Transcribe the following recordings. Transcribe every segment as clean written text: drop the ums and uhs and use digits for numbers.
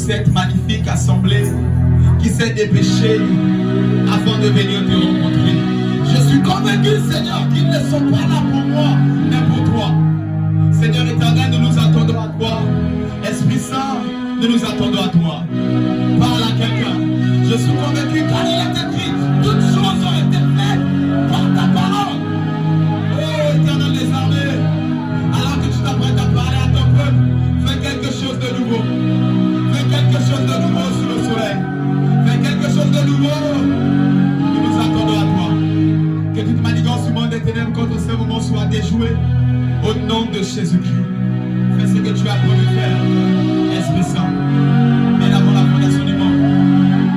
cette magnifique assemblée qui s'est dépêchée avant de venir te rencontrer. Je suis convaincu, Seigneur, qu'ils ne sont pas là pour moi, mais pour toi. Seigneur éternel, nous nous attendons à toi. Esprit Saint, nous nous attendons à toi. Parle à quelqu'un. Je suis convaincu, car il est écrit, toutes choses ont été faites par ta parole. Oh, éternel des armées, alors que tu t'apprêtes à parler à ton peuple, fais quelque chose de nouveau. Fais quelque chose de nouveau sous le soleil. Fais quelque chose de nouveau. Nous nous attendons à toi. Que toute manigance du monde des ténèbres contre ce moment soit déjouée. Au nom de Jésus-Christ. Fais ce que tu as promis faire. Esprit Saint. Mets avant la fondation du monde.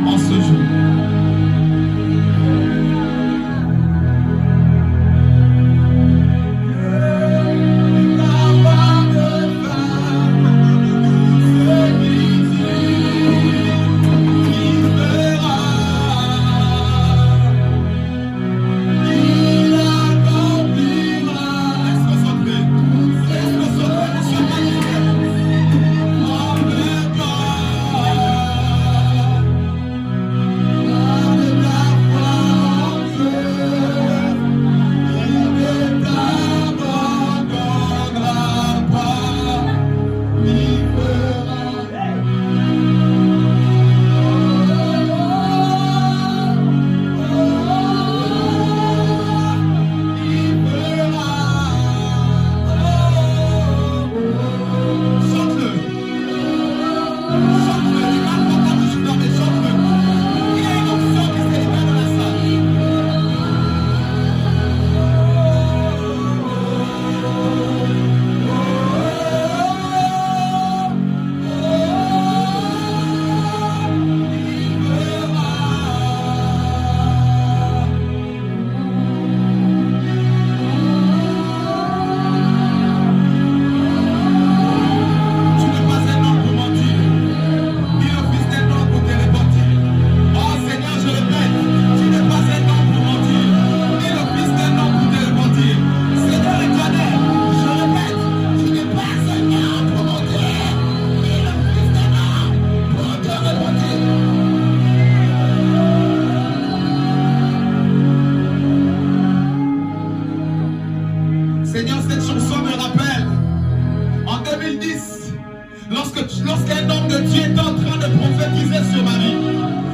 En ce jour. Seigneur, cette chanson me rappelle en 2010, lorsqu'un homme de Dieu était en train de prophétiser sur ma vie.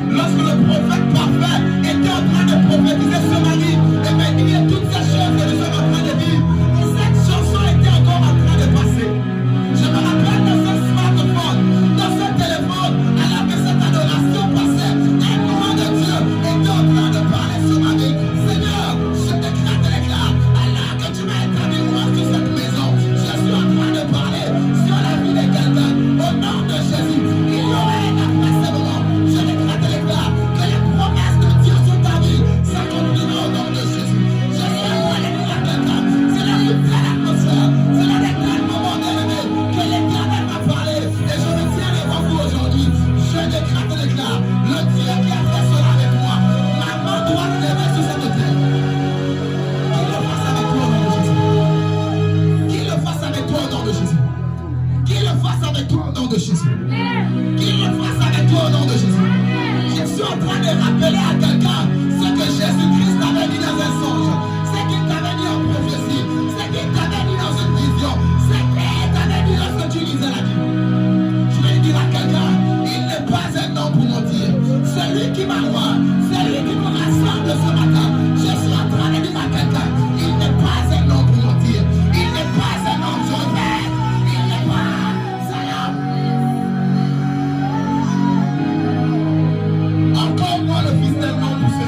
Lorsque le prophète parfait était en train de prophétiser sur ma vie, et bien il y a toutes ces choses que nous sommes en train de vivre. Cette chanson était encore en train de passer. Je me rappelle de ce smartphone, de ce téléphone, alors que cette adoration passait, un moment de Dieu était en train de parler sur ma vie. Seigneur, je déclare de l'éclat, alors que tu m'as établi moi sur cette maison, je suis en train de parler sur la vie de quelqu'un, au nom de Jésus. Il y aura un après ce moment. Je déclare de l'éclat que les promesses de Dieu sur ta vie s'accompliront au nom de Jésus. Je suis en train de dire à quelqu'un, c'est la plus belle atmosphère, c'est dans les grands moments d'élevé que l'Éternel m'a parlé, et je me tiens devant vous aujourd'hui. Je déclare de l'éclat, le Dieu qui a fait cela avec moi, ma main doit lever sur cette terre. Qu'il le fasse avec toi au nom de Jésus. Qu'il le fasse avec toi au nom de Jésus. Qu'il le fasse avec toi au nom de Jésus. Je suis en train de rappeler à quelqu'un ce que Jésus-Christ t'avait dit dans un songe, ce qu'il t'avait dit en prophétie, ce qu'il t'avait dit dans une vision, ce qu'il t'avait dit lorsque tu lisais la Bible. Je vais dire à quelqu'un, il n'est pas un homme pour mentir. Celui qui m'envoie, celui qui me rassemble ce matin, je suis en train de dire à quelqu'un, il n'est pas un homme pour mentir. Il n'est pas un homme, je répète, il n'est pas un homme. Encore moi le fils d'un homme pour se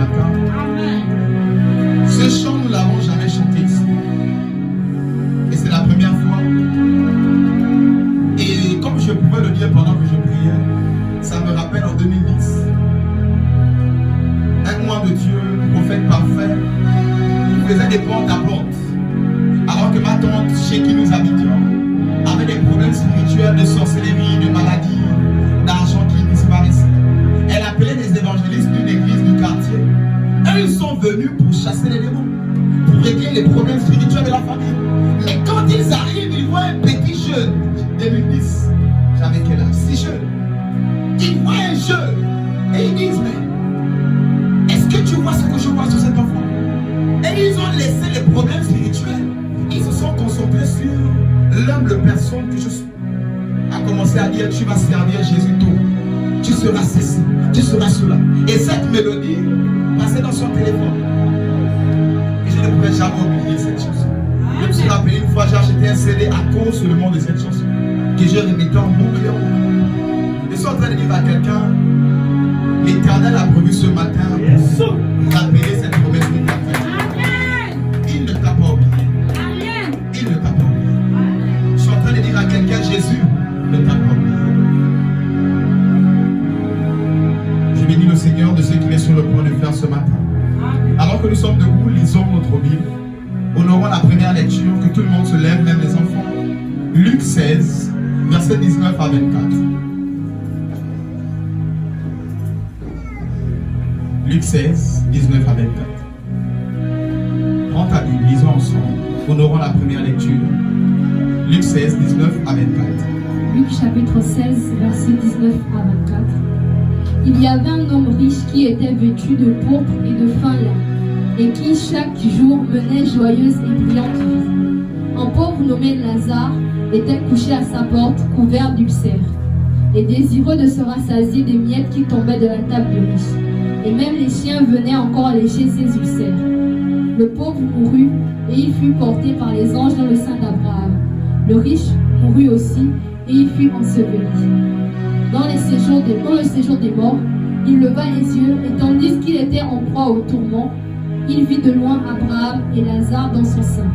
matin. Amen. Ce chant, nous ne l'avons jamais chanté ici. Et c'est la première fois. Et comme je pouvais le dire pendant que je priais, ça me rappelle en 2010. Un mois de Dieu, prophète parfait, il faisait des portes à porte. Alors que ma tante, chez qui nous habitions, avait des problèmes spirituels, de sorcellerie, de maladies, d'argent qui disparaissait. Elle appelait des évangélistes d'une église du quartier. Eux, ils sont venus pour chasser les démons, pour régler les problèmes spirituels de la famille. Mais quand ils arrivent, ils voient un petit jeune, 2010, j'avais quel âge? 6 jeunes. Ils voient un jeune et ils disent, mais est-ce que tu vois ce que je vois sur cet enfant? Et ils ont laissé les problèmes spirituels. Ils se sont concentrés sur l'humble personne que je suis. A commencé à dire, tu vas servir Jésus tôt. Tu seras ceci, tu seras cela. Et cette mélodie passait dans son téléphone. Et je ne pouvais jamais oublier cette chanson. Je me suis rappelé une fois, j'ai acheté un CD à cause seulement de cette chanson, que je remettais en boucle. Je suis en train de dire à quelqu'un, l'Éternel a prévu ce matin pour rappeler cette promesse qu'il t'a faite. Il ne t'a pas oublié. Il ne t'a pas oublié. Je suis en train de dire à quelqu'un, Jésus ne t'a pas oublié. Je bénis le Seigneur de ce qu'il est sur le point de faire ce matin. Alors que nous sommes debout, lisons notre Bible. Honorons la première lecture, que tout le monde se lève, même les enfants. Luc 16, versets 19 à 24. Luc 16, 19 à 24. Prends ta Bible, lisons ensemble. Honorons la première lecture. Luc 16, 19 à 24. Luc chapitre 16, versets 19 à 24. Il y avait un homme riche qui était vêtu de pourpre et de fin lin, et qui chaque jour menait joyeuse et brillante vie. Un pauvre nommé Lazare était couché à sa porte, couvert d'ulcères, et désireux de se rassasier des miettes qui tombaient de la table du riche. Et même les chiens venaient encore lécher ses ulcères. Le pauvre mourut, et il fut porté par les anges dans le sein d'Abraham. Le riche mourut aussi, et il fut enseveli. Dans le séjour des morts, il leva les yeux, et tandis qu'il était en proie au tourment, il vit de loin Abraham et Lazare dans son sein.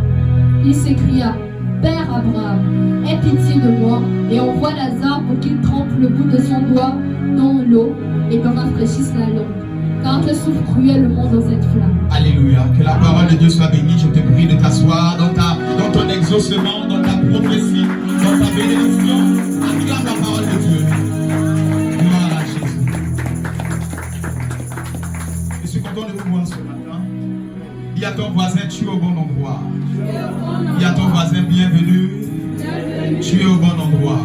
Il s'écria, « Père Abraham, aie pitié de moi, et envoie Lazare pour qu'il trempe le bout de son doigt dans l'eau et me rafraîchisse la langue, car je souffre cruellement dans cette flamme. » Alléluia. Que la parole de Dieu soit bénie. Je te prie de t'asseoir dans ton exaucement, dans ta prophétie, dans ta bénédiction. Acclame la parole de Dieu. Gloire à Jésus. Je suis content de vous voir ce matin. Dis à ton voisin, tu es au bon endroit. Dis à ton voisin, bienvenue. Tu es au bon endroit.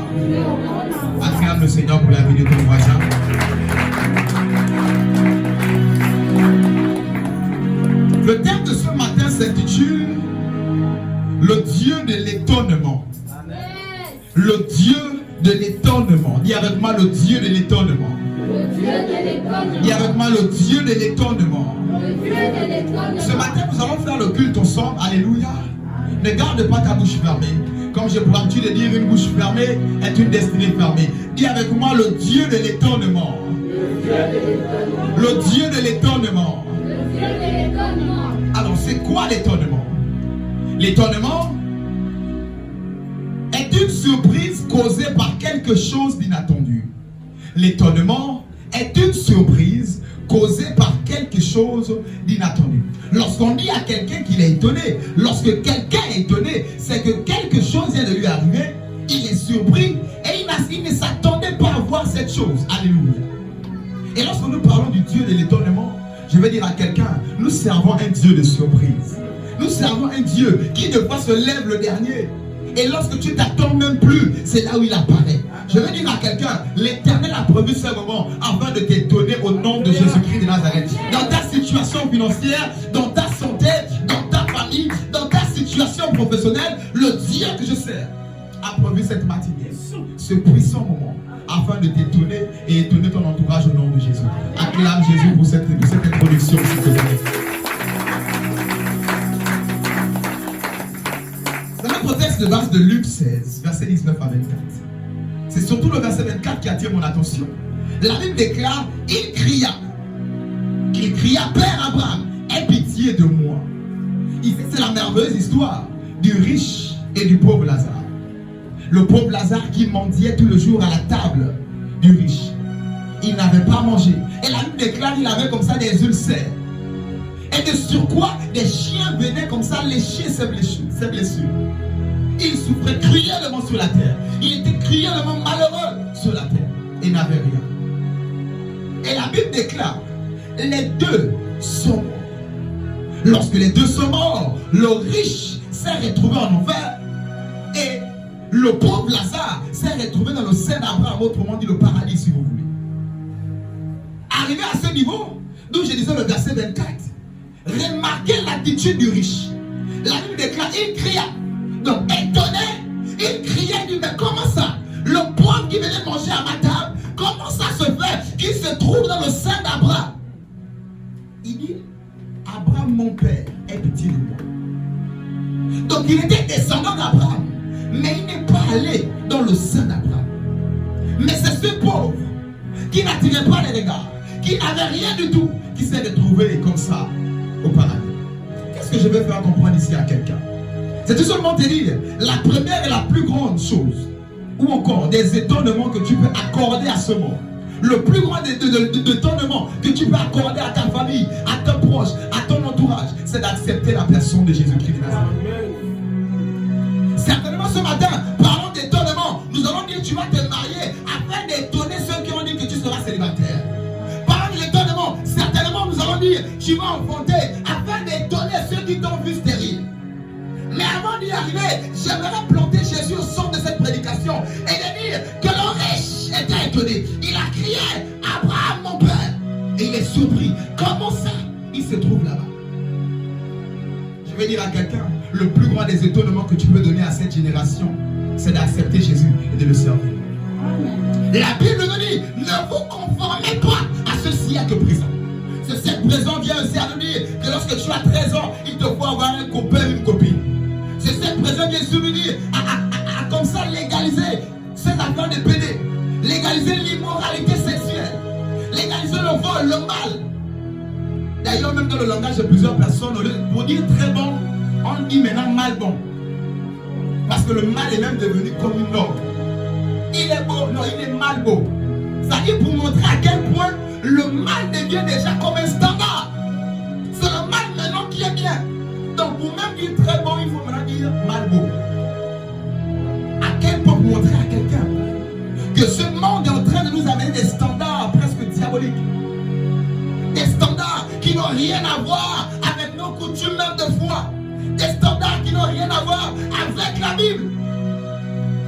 Acclame le Seigneur pour la vie de ton voisin. Le thème de ce matin s'intitule le Dieu de l'étonnement. Le Dieu de l'étonnement. Dis avec moi le Dieu de l'étonnement. Dis avec moi le Dieu de l'étonnement. Ce matin, nous allons faire le culte ensemble. Alléluia. Ne garde pas ta bouche fermée. Comme j'ai pour l'habitude de dire, une bouche fermée est une destinée fermée. Dis avec moi le Dieu de l'étonnement. Le Dieu de l'étonnement. Alors, c'est quoi l'étonnement? L'étonnement est une surprise causée par quelque chose d'inattendu. L'étonnement est une surprise causée par quelque chose d'inattendu. Lorsqu'on dit à quelqu'un qu'il est étonné, lorsque quelqu'un est étonné, c'est que quelque chose vient de lui arriver, il est surpris et il ne s'attendait pas à voir cette chose. Alléluia. Et lorsque nous parlons du Dieu de l'étonnement, je vais dire à quelqu'un, nous servons un Dieu de surprise. Nous servons un Dieu qui de fois se lève le dernier. Et lorsque tu t'attends même plus, c'est là où il apparaît. Je vais dire à quelqu'un, l'Éternel a prévu ce moment afin de t'étonner au nom de Jésus-Christ de Nazareth. Dans ta situation financière, dans ta santé, dans ta famille, dans ta situation professionnelle, le Dieu que je sers a prévu cette matinée, ce puissant moment, afin de t'étonner et étonner ton entourage au nom de Jésus. Acclame Jésus pour cette introduction, s'il te plaît. C'est notre texte de base de Luc 16, verset 19 à 24. C'est surtout le verset 24 qui attire mon attention. La Bible déclare, il cria. Qui Il cria, Père Abraham, aie pitié de moi. Ici, c'est la merveilleuse histoire du riche et du pauvre Lazare. Le pauvre Lazare qui mendiait tout le jour à la table du riche. Il n'avait pas mangé. Et la Bible déclare qu'il avait comme ça des ulcères. Et de surcroît, des chiens venaient comme ça lécher ses blessures. Il souffrait cruellement sur la terre. Il était cruellement malheureux sur la terre. Et n'avait rien. Et la Bible déclare, les deux sont morts. Lorsque les deux sont morts, le riche s'est retrouvé en enfer. Et le pauvre Lazare s'est retrouvé dans le sein d'Abraham, autrement dit le paradis si vous voulez. Arrivé à ce niveau, d'où je disais le verset 24, remarquez l'attitude du riche. La Bible déclare, il cria. Donc étonné, il criait, il dit, mais comment ça? Le pauvre qui venait manger à ma table, comment ça se fait qu'il se trouve dans le sein d'Abraham? Il dit, Abraham mon père, aie pitié de moi. Donc il était descendant d'Abraham, mais il n'est pas allé dans le sein d'Abraham. Mais c'est ce pauvre qui n'attirait pas les regards, qui n'avait rien du tout, qui s'est retrouvé comme ça au paradis. Qu'est-ce que je vais faire comprendre ici à quelqu'un? C'est tout seulement te dire la première et la plus grande chose, ou encore des étonnements que tu peux accorder à ce monde. Le plus grand étonnement que tu peux accorder à ta famille, à tes proches, à ton entourage, c'est d'accepter la personne de Jésus-Christ de Nazareth. Certainement ce matin, parlons d'étonnement, nous allons dire tu vas te marier afin d'étonner ceux qui ont dit que tu seras célibataire. Parlons de l'étonnement, certainement nous allons dire tu vas enfanter afin d'étonner ceux qui t'ont vu stérile. Mais avant d'y arriver, j'aimerais planter Jésus au centre de cette prédication et de dire que le riche était étonné. Il a crié, Abraham mon père. Et il est surpris. Comment ça, il se trouve là-bas? Je vais dire à quelqu'un, le plus grand des étonnements que tu peux donner à cette génération, c'est d'accepter Jésus et de le servir. La Bible nous dit, ne vous conformez pas à ce siècle présent. Ce siècle présent vient aussi à nous dire que lorsque tu as 13 ans, il te faut avoir un copain ou une copine. Ce siècle présent vient aussi nous dire à comme ça légaliser cette affaire de pédé, légaliser l'immoralité sexuelle, légaliser le vol, le mal. D'ailleurs, même dans le langage de plusieurs personnes, pour dire très bon, on dit maintenant mal bon. Parce que le mal est même devenu comme une norme. Il est beau, non, il est mal beau. C'est-à-dire pour montrer à quel point le mal devient déjà comme un standard. C'est le mal maintenant qui est bien. Donc pour même dire très bon, il faut maintenant dire mal beau. À quel point pour montrer à quelqu'un que ce monde est en train de nous amener des standards presque diaboliques. Des standards qui n'ont rien à voir avec nos coutumes même de foi. Des standards qui n'ont rien à voir avec la Bible.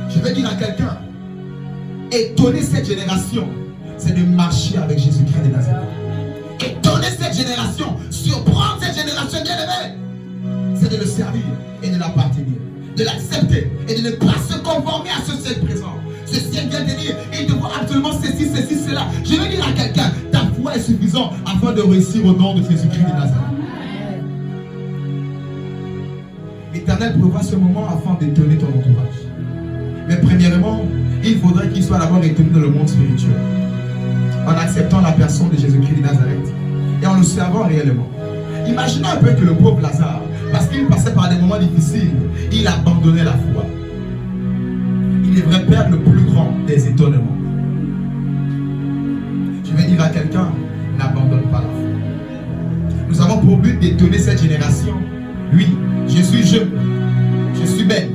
Je vais dire à quelqu'un, étonner cette génération, c'est de marcher avec Jésus-Christ de Nazareth. Étonner cette génération, surprendre cette génération bien-aimée, c'est de le servir et de l'appartenir, de l'accepter et de ne pas se conformer à ce siècle présent. Ce siècle vient de dire, il te faut absolument ceci, cela. Je vais dire à quelqu'un, ta foi est suffisante afin de réussir au nom de Jésus-Christ de Nazareth. L'Éternel prévoit ce moment afin d'étonner ton entourage. Mais premièrement, il faudrait qu'il soit d'abord étonné dans le monde spirituel, en acceptant la personne de Jésus-Christ de Nazareth et en le servant réellement. Imaginez un peu que le pauvre Lazare, parce qu'il passait par des moments difficiles, il abandonnait la foi. Il devrait perdre le plus grand des étonnements. Je vais dire à quelqu'un, n'abandonne pas la foi. Nous avons pour but d'étonner cette génération. Oui, je suis jeune, je suis belle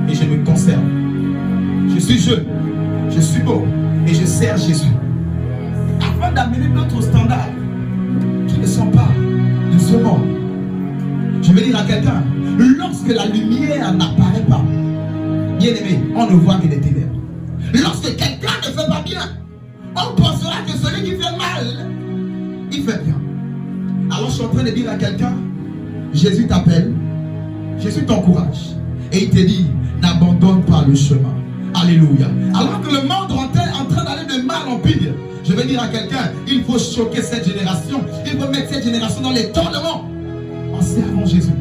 et je me conserve. Je suis jeune, je suis beau et je sers Jésus. Afin d'amener d'autres standards qui ne sont pas de ce monde. Je vais dire à quelqu'un, lorsque la lumière n'apparaît pas, bien aimé, on ne voit que des ténèbres. Lorsque quelqu'un ne fait pas bien, on pensera que celui qui fait mal, il fait bien. Alors je suis en train de dire à quelqu'un, Jésus t'appelle, Jésus t'encourage et il te dit, n'abandonne pas le chemin. Alléluia. Alors que le monde est en train d'aller de mal en pire, je vais dire à quelqu'un, il faut choquer cette génération, il faut mettre cette génération dans l'étonnement, en servant Jésus,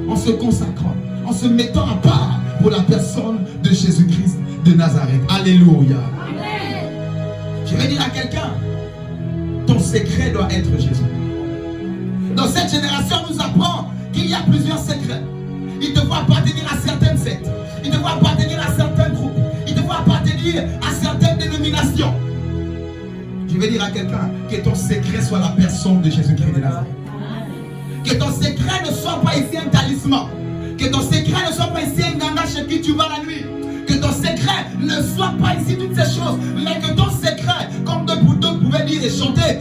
en se consacrant, en se mettant à part pour la personne de Jésus-Christ de Nazareth. Alléluia. Amen. Je vais dire à quelqu'un, ton secret doit être Jésus. Dans cette génération, on nous apprend qu'il y a plusieurs secrets. Il te voit appartenir à certaines sectes. Il te voit appartenir à certains groupes. Il te voit appartenir à certaines dénominations. Je vais dire à quelqu'un que ton secret soit la personne de Jésus-Christ de Nazareth. Que ton secret ne soit pas ici un talisman. Que ton secret ne soit pas ici un ganga chez qui tu vas la nuit. Que ton secret ne soit pas ici toutes ces choses. Mais que ton secret, comme d'autres pouvaient dire et chanter,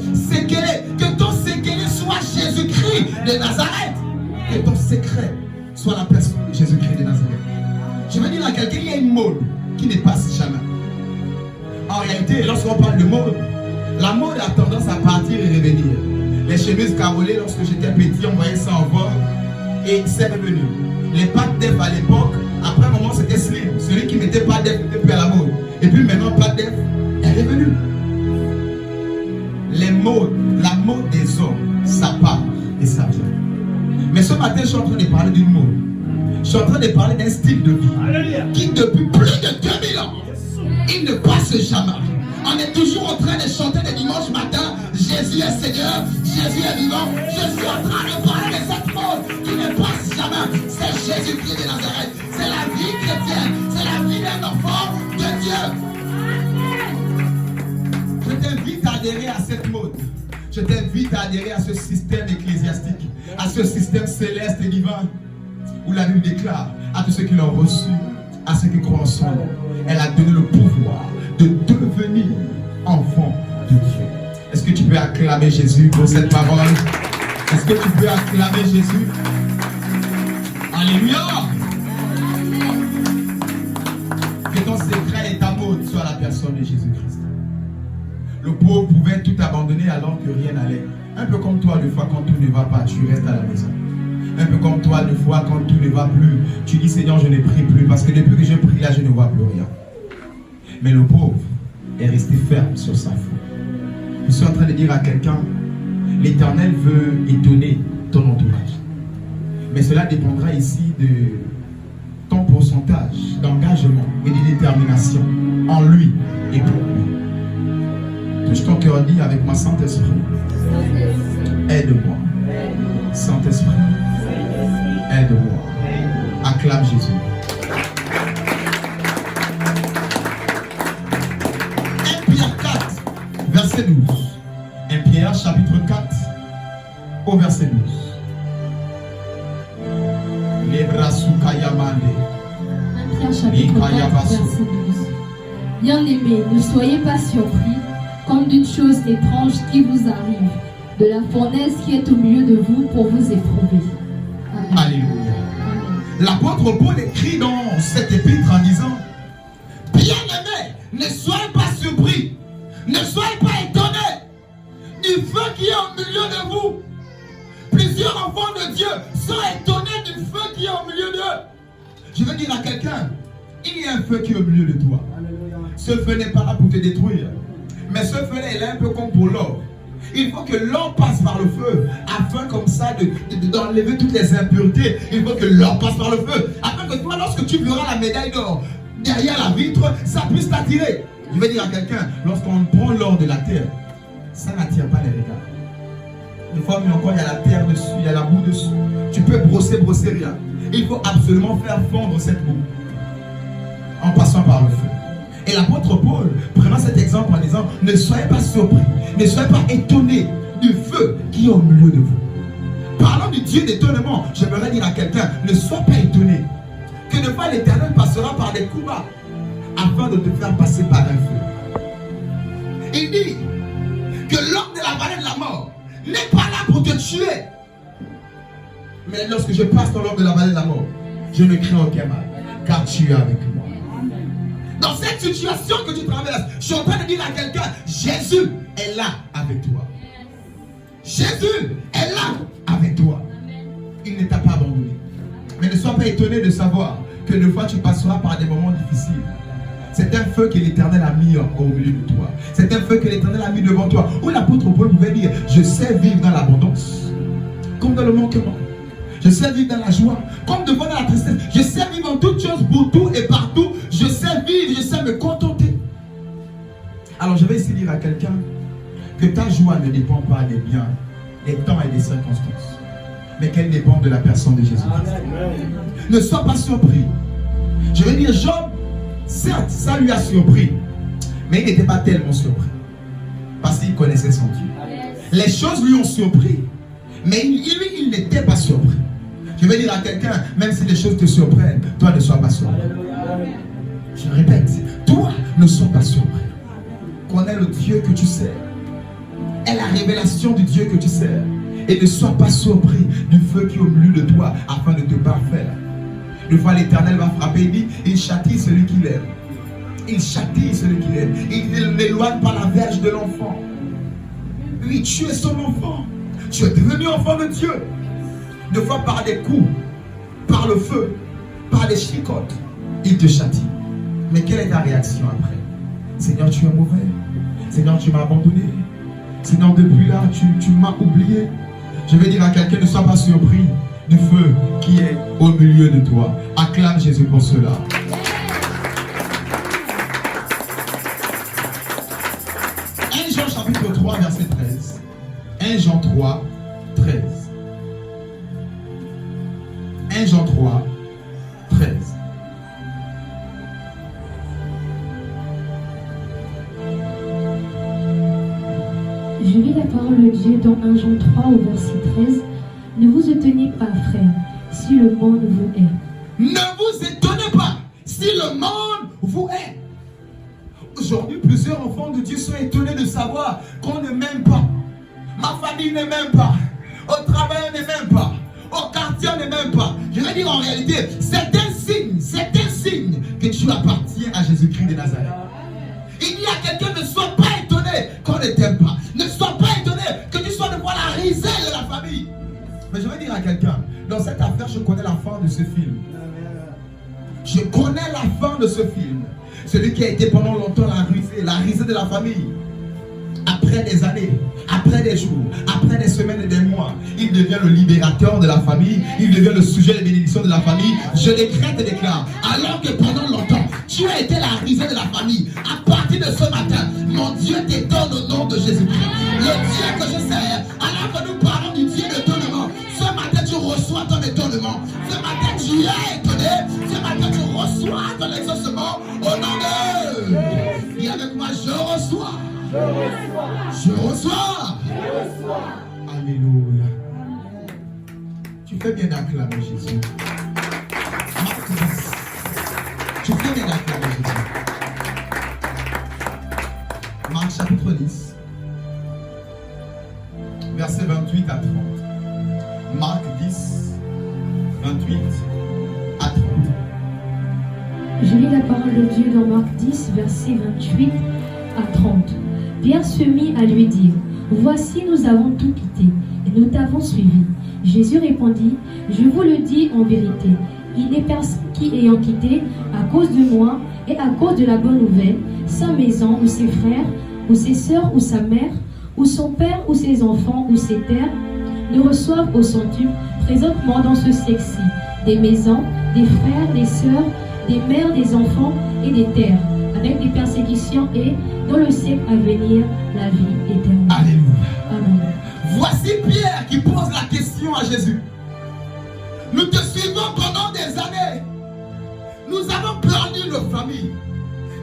que ton secret soit Jésus-Christ de Nazareth. Que ton secret soit la personne de Jésus-Christ de Nazareth. Je veux dire à quelqu'un, il y a une mode qui ne passe jamais. En réalité, lorsqu'on parle de mode, la mode a tendance à partir et revenir. Les chemises carolées, lorsque j'étais petit, on voyait ça en vogue et c'est revenu. Les pattes d'Ef à l'époque, après un moment c'était slim. Celui qui mettait pas d'Ef n'était plus à la mode. Et puis maintenant, pattes d'Ef est revenu. Les modes, la mode des hommes, ça part et ça vient. Mais ce matin, je suis en train de parler d'une mode. Je suis en train de parler d'un style de vie qui depuis plus de 2000 ans, il ne passe jamais. On est toujours en train de chanter le dimanche matin, Jésus est Seigneur, Jésus est vivant. Je suis en train de parler de cette mode qui ne passe jamais. C'est Jésus-Christ de Nazareth. C'est la vie chrétienne. C'est la vie d'un enfant de Dieu. Je t'invite à adhérer à cette mode. Je t'invite à adhérer à ce système ecclésiastique, à ce système céleste et divin, où la Bible déclare à tous ceux qui l'ont reçu, à ceux qui croient en son nom, elle a donné le pouvoir de devenir enfant de Dieu. Est-ce que tu peux acclamer Jésus pour cette parole? Est-ce que tu peux acclamer Jésus? Alléluia! Que ton secret et ta mode soient la personne de Jésus-Christ. Le pauvre pouvait tout abandonner alors que rien n'allait. Un peu comme toi, des fois, quand tout ne va pas, tu restes à la maison. Un peu comme toi, des fois, quand tout ne va plus, tu dis Seigneur, je ne prie plus parce que depuis que je prie là, je ne vois plus rien. Mais le pauvre est resté ferme sur sa foi. Je suis en train de dire à quelqu'un, l'Éternel veut étonner ton entourage. Mais cela dépendra ici de ton pourcentage d'engagement et de détermination en lui et pour lui. Touche ton cœur, dis avec moi, Saint-Esprit, aide-moi. Saint-Esprit, aide-moi. Acclame Jésus. 1 Pierre 4, verset 12. 1 Pierre chapitre 4, au verset 12. Les Brasukayamande. 1 Pierre chapitre 4, verset 12. Bien-aimés, ne soyez pas surpris comme d'une chose étrange qui vous arrive, de la fournaise qui est au milieu de vous pour vous éprouver. Amen. Alléluia. L'apôtre Paul écrit dans cette épître en disant: bien-aimés, ne soyez pas surpris, ne soyez pas étonnés du feu qui est au milieu de vous. Plusieurs enfants de Dieu sont étonnés du feu qui est au milieu d'eux. Je veux dire à quelqu'un, il y a un feu qui est au milieu de toi. Ce feu n'est pas là pour te détruire, mais ce feu là, il est un peu comme pour l'or. Il faut que l'or passe par le feu, afin comme ça d'enlever toutes les impuretés. Il faut que l'or passe par le feu, afin que toi, lorsque tu verras la médaille d'or derrière la vitre, ça puisse t'attirer. Je vais dire à quelqu'un, lorsqu'on prend l'or de la terre, ça n'attire pas les regards. Une fois, mais encore, il y a la terre dessus, il y a la boue dessus. Tu peux brosser rien. Il faut absolument faire fondre cette boue en passant par le feu. Et l'apôtre Paul, prenant cet exemple en disant, ne soyez pas surpris, ne soyez pas étonnés du feu qui est au milieu de vous. Parlant du Dieu d'étonnement, j'aimerais dire à quelqu'un, ne sois pas étonné que de fois l'Éternel passera par des coups bas afin de te faire passer par un feu. Il dit que l'homme de la vallée de la mort n'est pas là pour te tuer. Mais lorsque je passe dans l'homme de la vallée de la mort, je ne crains aucun mal, car tu es avec moi. Dans cette situation que tu traverses, je suis en train de dire à quelqu'un, Jésus est là avec toi. Jésus est là avec toi. Il ne t'a pas abandonné. Mais ne sois pas étonné de savoir que des fois tu passeras par des moments difficiles. C'est un feu que l'Éternel a mis au milieu de toi. C'est un feu que l'Éternel a mis devant toi. Où l'apôtre Paul pouvait dire, je sais vivre dans l'abondance, comme dans le manquement. Je sais vivre dans la joie, comme devant la tristesse. Je sais vivre en toutes choses, pour tout et partout. Je sais vivre, je sais me contenter. Alors je vais ici dire à quelqu'un que ta joie ne dépend pas des biens les temps et les circonstances, mais qu'elles dépendent de la personne de Jésus. Ne sois pas surpris. Je veux dire, Job, certes, ça lui a surpris, mais il n'était pas tellement surpris, parce qu'il connaissait son Dieu. Les choses lui ont surpris, mais lui, il n'était pas surpris. Je veux dire à quelqu'un, même si les choses te surprennent, toi ne sois pas surpris. Je répète, toi ne sois pas surpris. Connais le Dieu que tu sers. Et la révélation du Dieu que tu sers. Et ne sois pas surpris du feu qui est au milieu de toi afin de te parfaire. Une fois l'Éternel va frapper, il dit, il châtie celui qu'il aime. Il châtie celui qu'il aime. Il n'éloigne pas la verge de l'enfant. Oui, tu es son enfant. Tu es devenu enfant de Dieu. Des fois par des coups, par le feu, par les chicottes, il te châtie. Mais quelle est ta réaction après? Seigneur, tu es mauvais. Seigneur, tu m'as abandonné. Seigneur, depuis là, tu m'as oublié. Je vais dire à quelqu'un, ne sois pas surpris du feu qui est au milieu de toi. Acclame Jésus pour cela. Jean chapitre 3, verset 13. 1 Jean 3, 13. 1 Jean 3, 13. Je lis la parole de Dieu dans 1 Jean 3 au verset 13. Ne vous étonnez pas, frères, si le monde vous hait. Ne vous étonnez pas si le monde vous hait. Aujourd'hui, plusieurs enfants de Dieu sont étonnés de savoir qu'on ne m'aime pas. Ma famille ne m'aime pas. Au travail, on ne m'aime pas. Au quartier, on ne m'aime pas. Je vais dire en réalité, c'est un signe que tu appartiens à Jésus-Christ de Nazareth. Il y a quelqu'un, ne sois pas étonné qu'on ne t'aime pas. Ne sois pas étonné que tu sois de voir la risée de la famille. Mais je vais dire à quelqu'un, dans cette affaire, je connais la fin de ce film. Je connais la fin de ce film. Celui qui a été pendant longtemps la risée de la famille. Après des années, après des jours, après des semaines et des mois, il devient le libérateur de la famille. Il devient le sujet de bénédiction de la famille. Je décrète et déclare, alors que pendant longtemps, tu as été la risée de la famille. À partir de ce matin, mon Dieu t'étonne au nom de Jésus-Christ. Le Dieu que je sers, alors que nous parlons du Dieu d'étonnement, ce matin tu reçois ton étonnement. Ce matin tu es étonné. Ce matin tu reçois ton exaucement au nom de... Dis avec moi, je reçois. Je reçois. Alléluia. Tu fais bien d'acclamer Jésus. Tu fais bien d'acclamer Jésus. Marc chapitre 10, verset 28 à 30. Marc 10, 28 à 30. Je lis la parole de Dieu dans Marc 10, verset 28 à 30. Pierre se mit à lui dire, « Voici, nous avons tout quitté, et nous t'avons suivi. » Jésus répondit, « Je vous le dis en vérité, il n'est personne qui, ayant quitté à cause de moi et à cause de la bonne nouvelle, sa maison ou ses frères, ou ses sœurs ou sa mère, ou son père ou ses enfants ou ses terres, ne reçoivent au centuple présentement dans ce siècle-ci des maisons, des frères, des sœurs, des mères, des enfants et des terres, avec des persécutions et, dans le siècle à venir, la vie éternelle. » Alléluia. Amen. Voici Pierre qui pose la question à Jésus. Nous te suivons pendant des années. Nous avons perdu nos familles.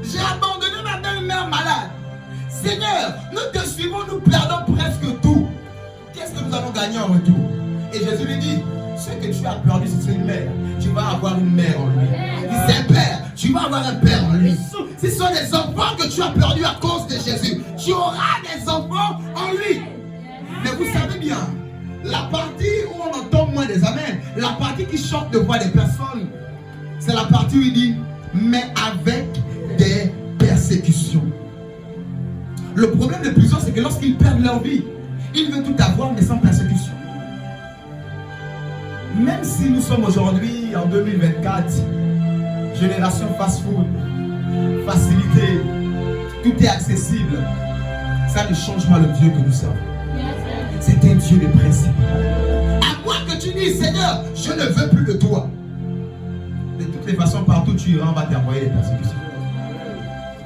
J'ai abandonné ma belle-mère malade. Seigneur, nous te suivons, nous perdons presque tout. Qu'est-ce que nous allons gagner en retour? Et Jésus lui dit, ce que tu as perdu, c'est une mère. Tu vas avoir une mère en lui. C'est un père. Tu vas avoir un père en lui. Ce sont des enfants que tu as perdus à cause de Jésus. Tu auras des enfants en lui. Mais vous savez bien, la partie où on entend moins des amens, la partie qui choque de voix des personnes, c'est la partie où il dit, mais avec des persécutions. Le problème de plusieurs, c'est que lorsqu'ils perdent leur vie, ils veulent tout avoir, mais sans persécution. Même si nous sommes aujourd'hui en 2024, génération fast-food, facilité, tout est accessible, ça ne change pas le Dieu que nous servons. C'est un Dieu de principe. À moins que tu dises, Seigneur, je ne veux plus de toi. De toutes les façons, partout où tu iras, on va t'envoyer des persécutions.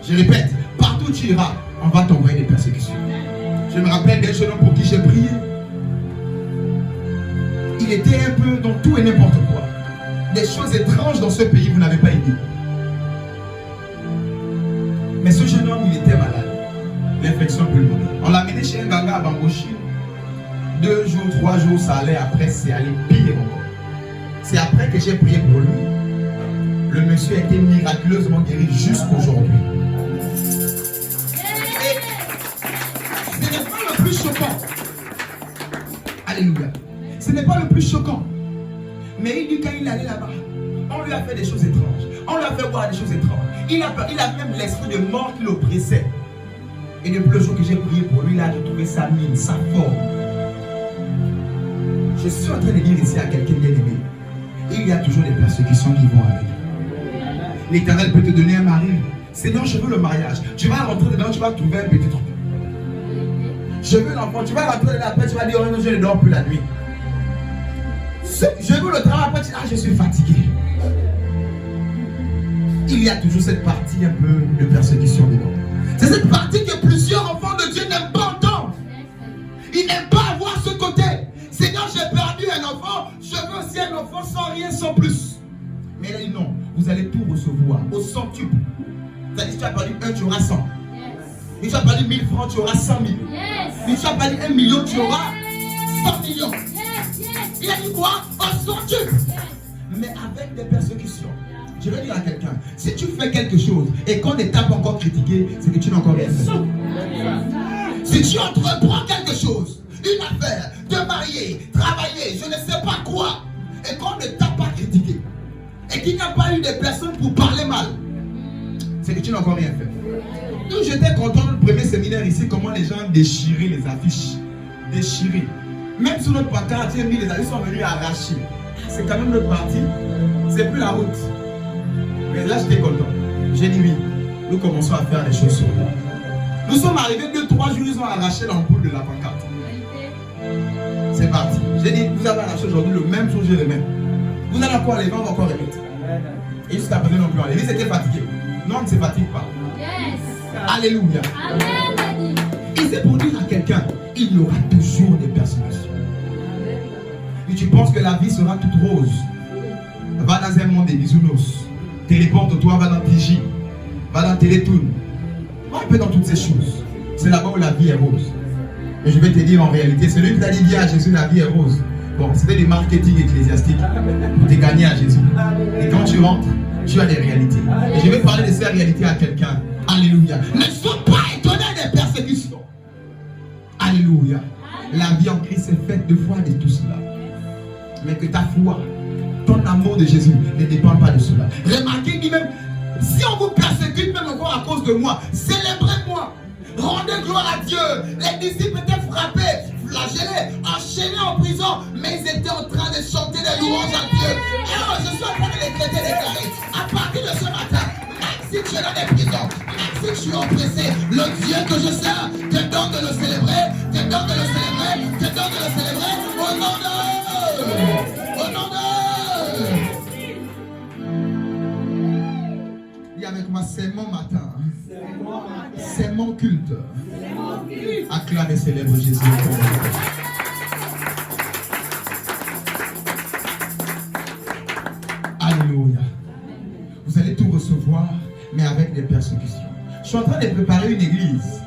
Je répète, partout où tu iras, on va t'envoyer des persécutions. Je me rappelle d'un jeune homme pour qui j'ai prié. il était un peu dans tout et n'importe quoi. Des choses étranges dans ce pays, vous n'avez pas idée. Mais ce jeune homme, il était malade. L'infection pulmonaire. On l'a amené chez un ganga à Bamboshi. 2 jours, 3 jours, ça allait. Après, c'est allé pire encore. C'est après que j'ai prié pour lui. Le monsieur a été miraculeusement guéri jusqu'aujourd'hui. Et ce n'est pas le plus choquant. Alléluia. Ce n'est pas le plus choquant. Mais il dit quand il allait là-bas, on lui a fait des choses étranges. On lui a fait voir des choses étranges. Il a même l'esprit de mort qui l'oppressait. Et depuis le jour que j'ai prié pour lui, il a retrouvé sa mine, sa forme. Je suis en train de dire ici à quelqu'un bien aimé, il y a toujours des persécutions qui vont avec. L'Éternel peut te donner un mari. Seigneur, je veux le mariage. Tu vas rentrer dedans, tu vas trouver un petit truc. Je veux l'enfant, tu vas rentrer dedans, après tu vas dire, oh non, je ne dors plus la nuit. Je veux le travail, après tu dis, ah, je suis fatigué. Il y a toujours cette partie un peu de persécution dedans. C'est cette partie que plusieurs enfants de Dieu n'aiment pas entendre. Ils n'aiment pas avoir ce côté. Seigneur, j'ai perdu un enfant, je veux aussi un enfant sans rien, sans plus. Mais il a dit non, vous allez tout recevoir au centuple. C'est-à-dire, si tu as perdu 1, tu auras 100. Si tu as perdu 1000 francs, tu auras 100 000. Si tu as perdu 1 million, tu auras 100 millions. Il a dit quoi? Au centuple. Mais avec des persécutions. Je vais dire à quelqu'un, si tu fais quelque chose et qu'on ne t'a pas encore critiqué, c'est que tu n'as encore rien fait. Si tu entreprends quelque chose, une affaire, te marier, travailler, je ne sais pas quoi, et qu'on ne t'a pas critiqué, et qu'il n'y a pas eu de personnes pour parler mal, c'est que tu n'as encore rien fait. Nous, j'étais content de notre premier séminaire ici, comment les gens déchiraient les affiches. Déchiraient. Même sur notre pancarte, les affiches sont venus arracher. C'est quand même notre parti, c'est plus la route. Mais là, j'étais content. J'ai dit oui, nous commençons à faire les choses sur nous. Nous sommes arrivés 2-3 jours, ils ont arraché l'ampoule de la pancarte. C'est parti. J'ai dit, vous avez arraché aujourd'hui, le même jour, je le même. Vous allez encore enlever, on va encore remettre. Et jusqu'à présent, non plus enlever. Ils étaient fatigués. Non, on ne se fatigue pas. Alléluia. Amen. Et c'est pour dire à quelqu'un, il y aura toujours des persécutions. Et tu penses que la vie sera toute rose. Va dans un monde des bisounours. Téléporte-toi, va dans PJ, va dans Télétoon, va un peu dans toutes ces choses. C'est là-bas où la vie est rose. Mais je vais te dire en réalité, celui qui t'a dit à Jésus, la vie est rose. Bon, c'était du marketing ecclésiastique pour te gagner à Jésus. Et quand tu rentres, tu as des réalités. Et je vais parler de ces réalités à quelqu'un. Alléluia. Ne sois pas étonné des persécutions. Alléluia. La vie en Christ est faite de foi de tout cela. Mais que ta foi, ton amour de Jésus ne dépend pas de cela. Remarquez, dit même, si on vous persécute même encore à cause de moi, célébrez-moi. Rendez gloire à Dieu. Les disciples étaient frappés, flagellés, enchaînés en prison, mais ils étaient en train de chanter des louanges à Dieu. Et oh, je suis en train de les traiter, déclarer. À partir de ce matin, même si tu es dans des prisons, même si tu es oppressé, le Dieu que je sers te donne de le célébrer, te donne de le célébrer, te donne de le célébrer au nom de... Au nom de... Dis avec moi, c'est mon matin. C'est mon culte. Acclame et célèbre Jésus. Alléluia. Vous allez tout recevoir, mais avec des persécutions. Je suis en train de préparer une église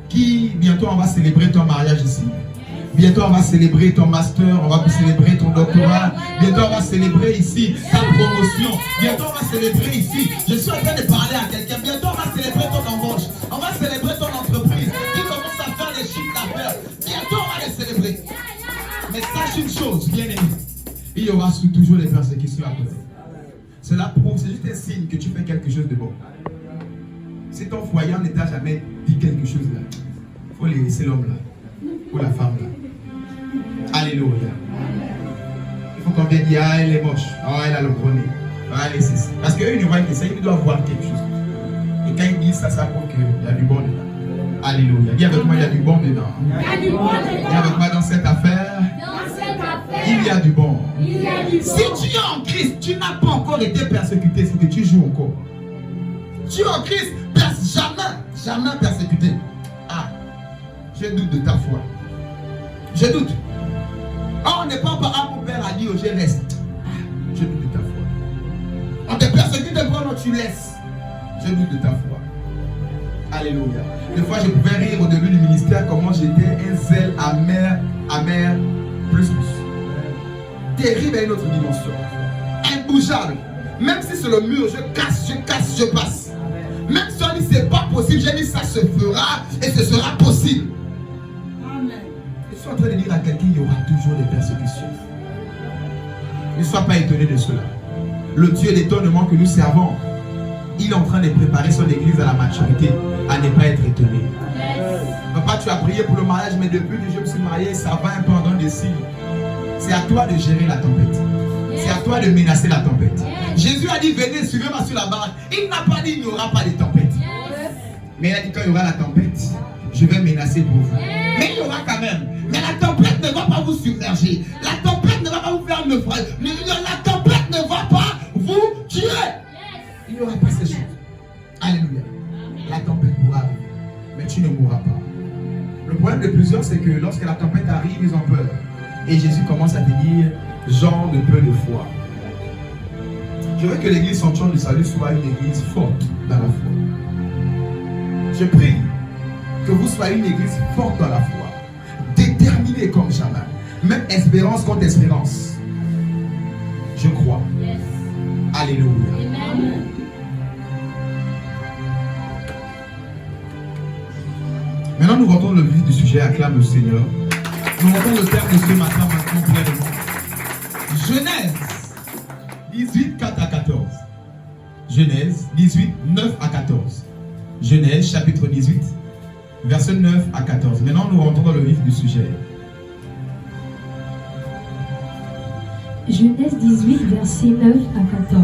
qui, bientôt, on va célébrer ton mariage ici. Bientôt, on va célébrer ton master, on va célébrer ton doctorat. Bientôt, on va célébrer ici ta promotion. Bientôt, on va célébrer ici. Je suis en train de parler à quelqu'un. Bientôt, on va célébrer ton embauche. On va célébrer ton entreprise qui commence à faire des chiffres d'affaires. Bientôt, on va les célébrer. Mais sache une chose, bien aimé. Il y aura toujours des persécutions à côté. Cela prouve, c'est juste un signe que tu fais quelque chose de bon. Si ton foyer ne t'a jamais dit quelque chose là, il faut laisser l'homme là. Ou la femme là. Alléluia. Il faut qu'on vienne dire, ah, elle est moche. Ah, elle a le gros nez. Ah, elle est ceci. Parce qu'eux, ils ne voient que ça, ils doivent voir quelque chose. Et quand ils disent ça, ça prouve qu'il y a du bon dedans. Alléluia. Dis avec moi, il y a du bon dedans. Dis avec moi, dans cette affaire, il y a du bon. Si tu es en Christ, tu n'as pas encore été persécuté, c'est que tu joues encore. Tu es en Christ, jamais persécuté. Ah, je doute de ta foi. Je doute. Oh, on n'est pas par mon père a dit, oh, je reste. Je doute de ta foi. On te persécute de prendre, tu laisses. Je doute de ta foi. Alléluia. Des fois, je pouvais rire au début du ministère comment j'étais un zèle amer, plus. Terrible à une autre dimension. Imbougeable. Même si c'est le mur, je casse, je passe. Même si on dit c'est pas possible, j'ai dit ça se fera et ce sera possible. Amen. Je suis en train de dire à quelqu'un, il y aura toujours des persécutions. Ne sois pas étonné de cela. Le Dieu d'étonnement que nous servons, il est en train de préparer son église à la maturité, à ne pas être étonné. Yes. Papa, tu as prié pour le mariage, mais depuis que je me suis marié, ça va un peu en des signes. C'est à toi de gérer la tempête. Yes. C'est à toi de menacer la tempête. Yes. Jésus a dit, venez, suivez-moi sur la barque. Il n'a pas dit, il n'y aura pas de tempête. Yes. Mais il a dit, quand il y aura la tempête, je vais menacer pour vous. Yes. Mais il y aura quand même. Mais la tempête ne va pas vous submerger. La tempête ne va pas vous faire naufrager. La tempête ne va pas vous tuer. Il n'y aura pas ces choses. Alléluia. La tempête pourra arriver, mais tu ne mourras pas. Le problème de plusieurs, c'est que lorsque la tempête arrive, ils ont peur. Et Jésus commence à te dire, genre de peu de foi. Je veux que l'église Sanctuaire du Salut soit une église forte dans la foi. Je prie que vous soyez une église forte dans la foi, déterminée comme jamais, même espérance contre espérance. Je crois. Yes. Alléluia. Amen. Maintenant, nous rentrons le vif du sujet, acclame le Seigneur. Nous rentrons le terme de ce matin maintenant pleinement. Genèse 18, 4 à 14. Genèse 18, 9 à 14. Genèse chapitre 18, verset 9 à 14. Maintenant, nous rentrons dans le vif du sujet. Genèse 18, verset 9 à 14.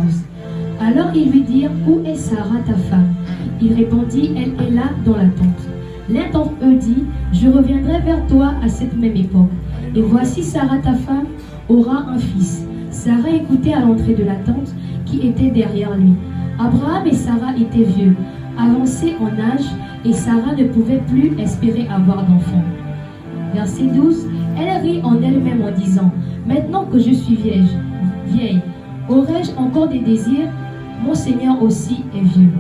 Alors ils lui dirent, où est Sarah ta femme? Il répondit, elle est là dans la tente. L'un d'entre eux dit, je reviendrai vers toi à cette même époque. Et voici Sarah ta femme aura un fils. Sarah écoutait à l'entrée de la tente qui était derrière lui. Abraham et Sarah étaient vieux, avancés en âge, et Sarah ne pouvait plus espérer avoir d'enfant. Verset 12, elle rit en elle-même en disant, maintenant que je suis vieille, aurais-je encore des désirs? Mon Seigneur aussi est vieux.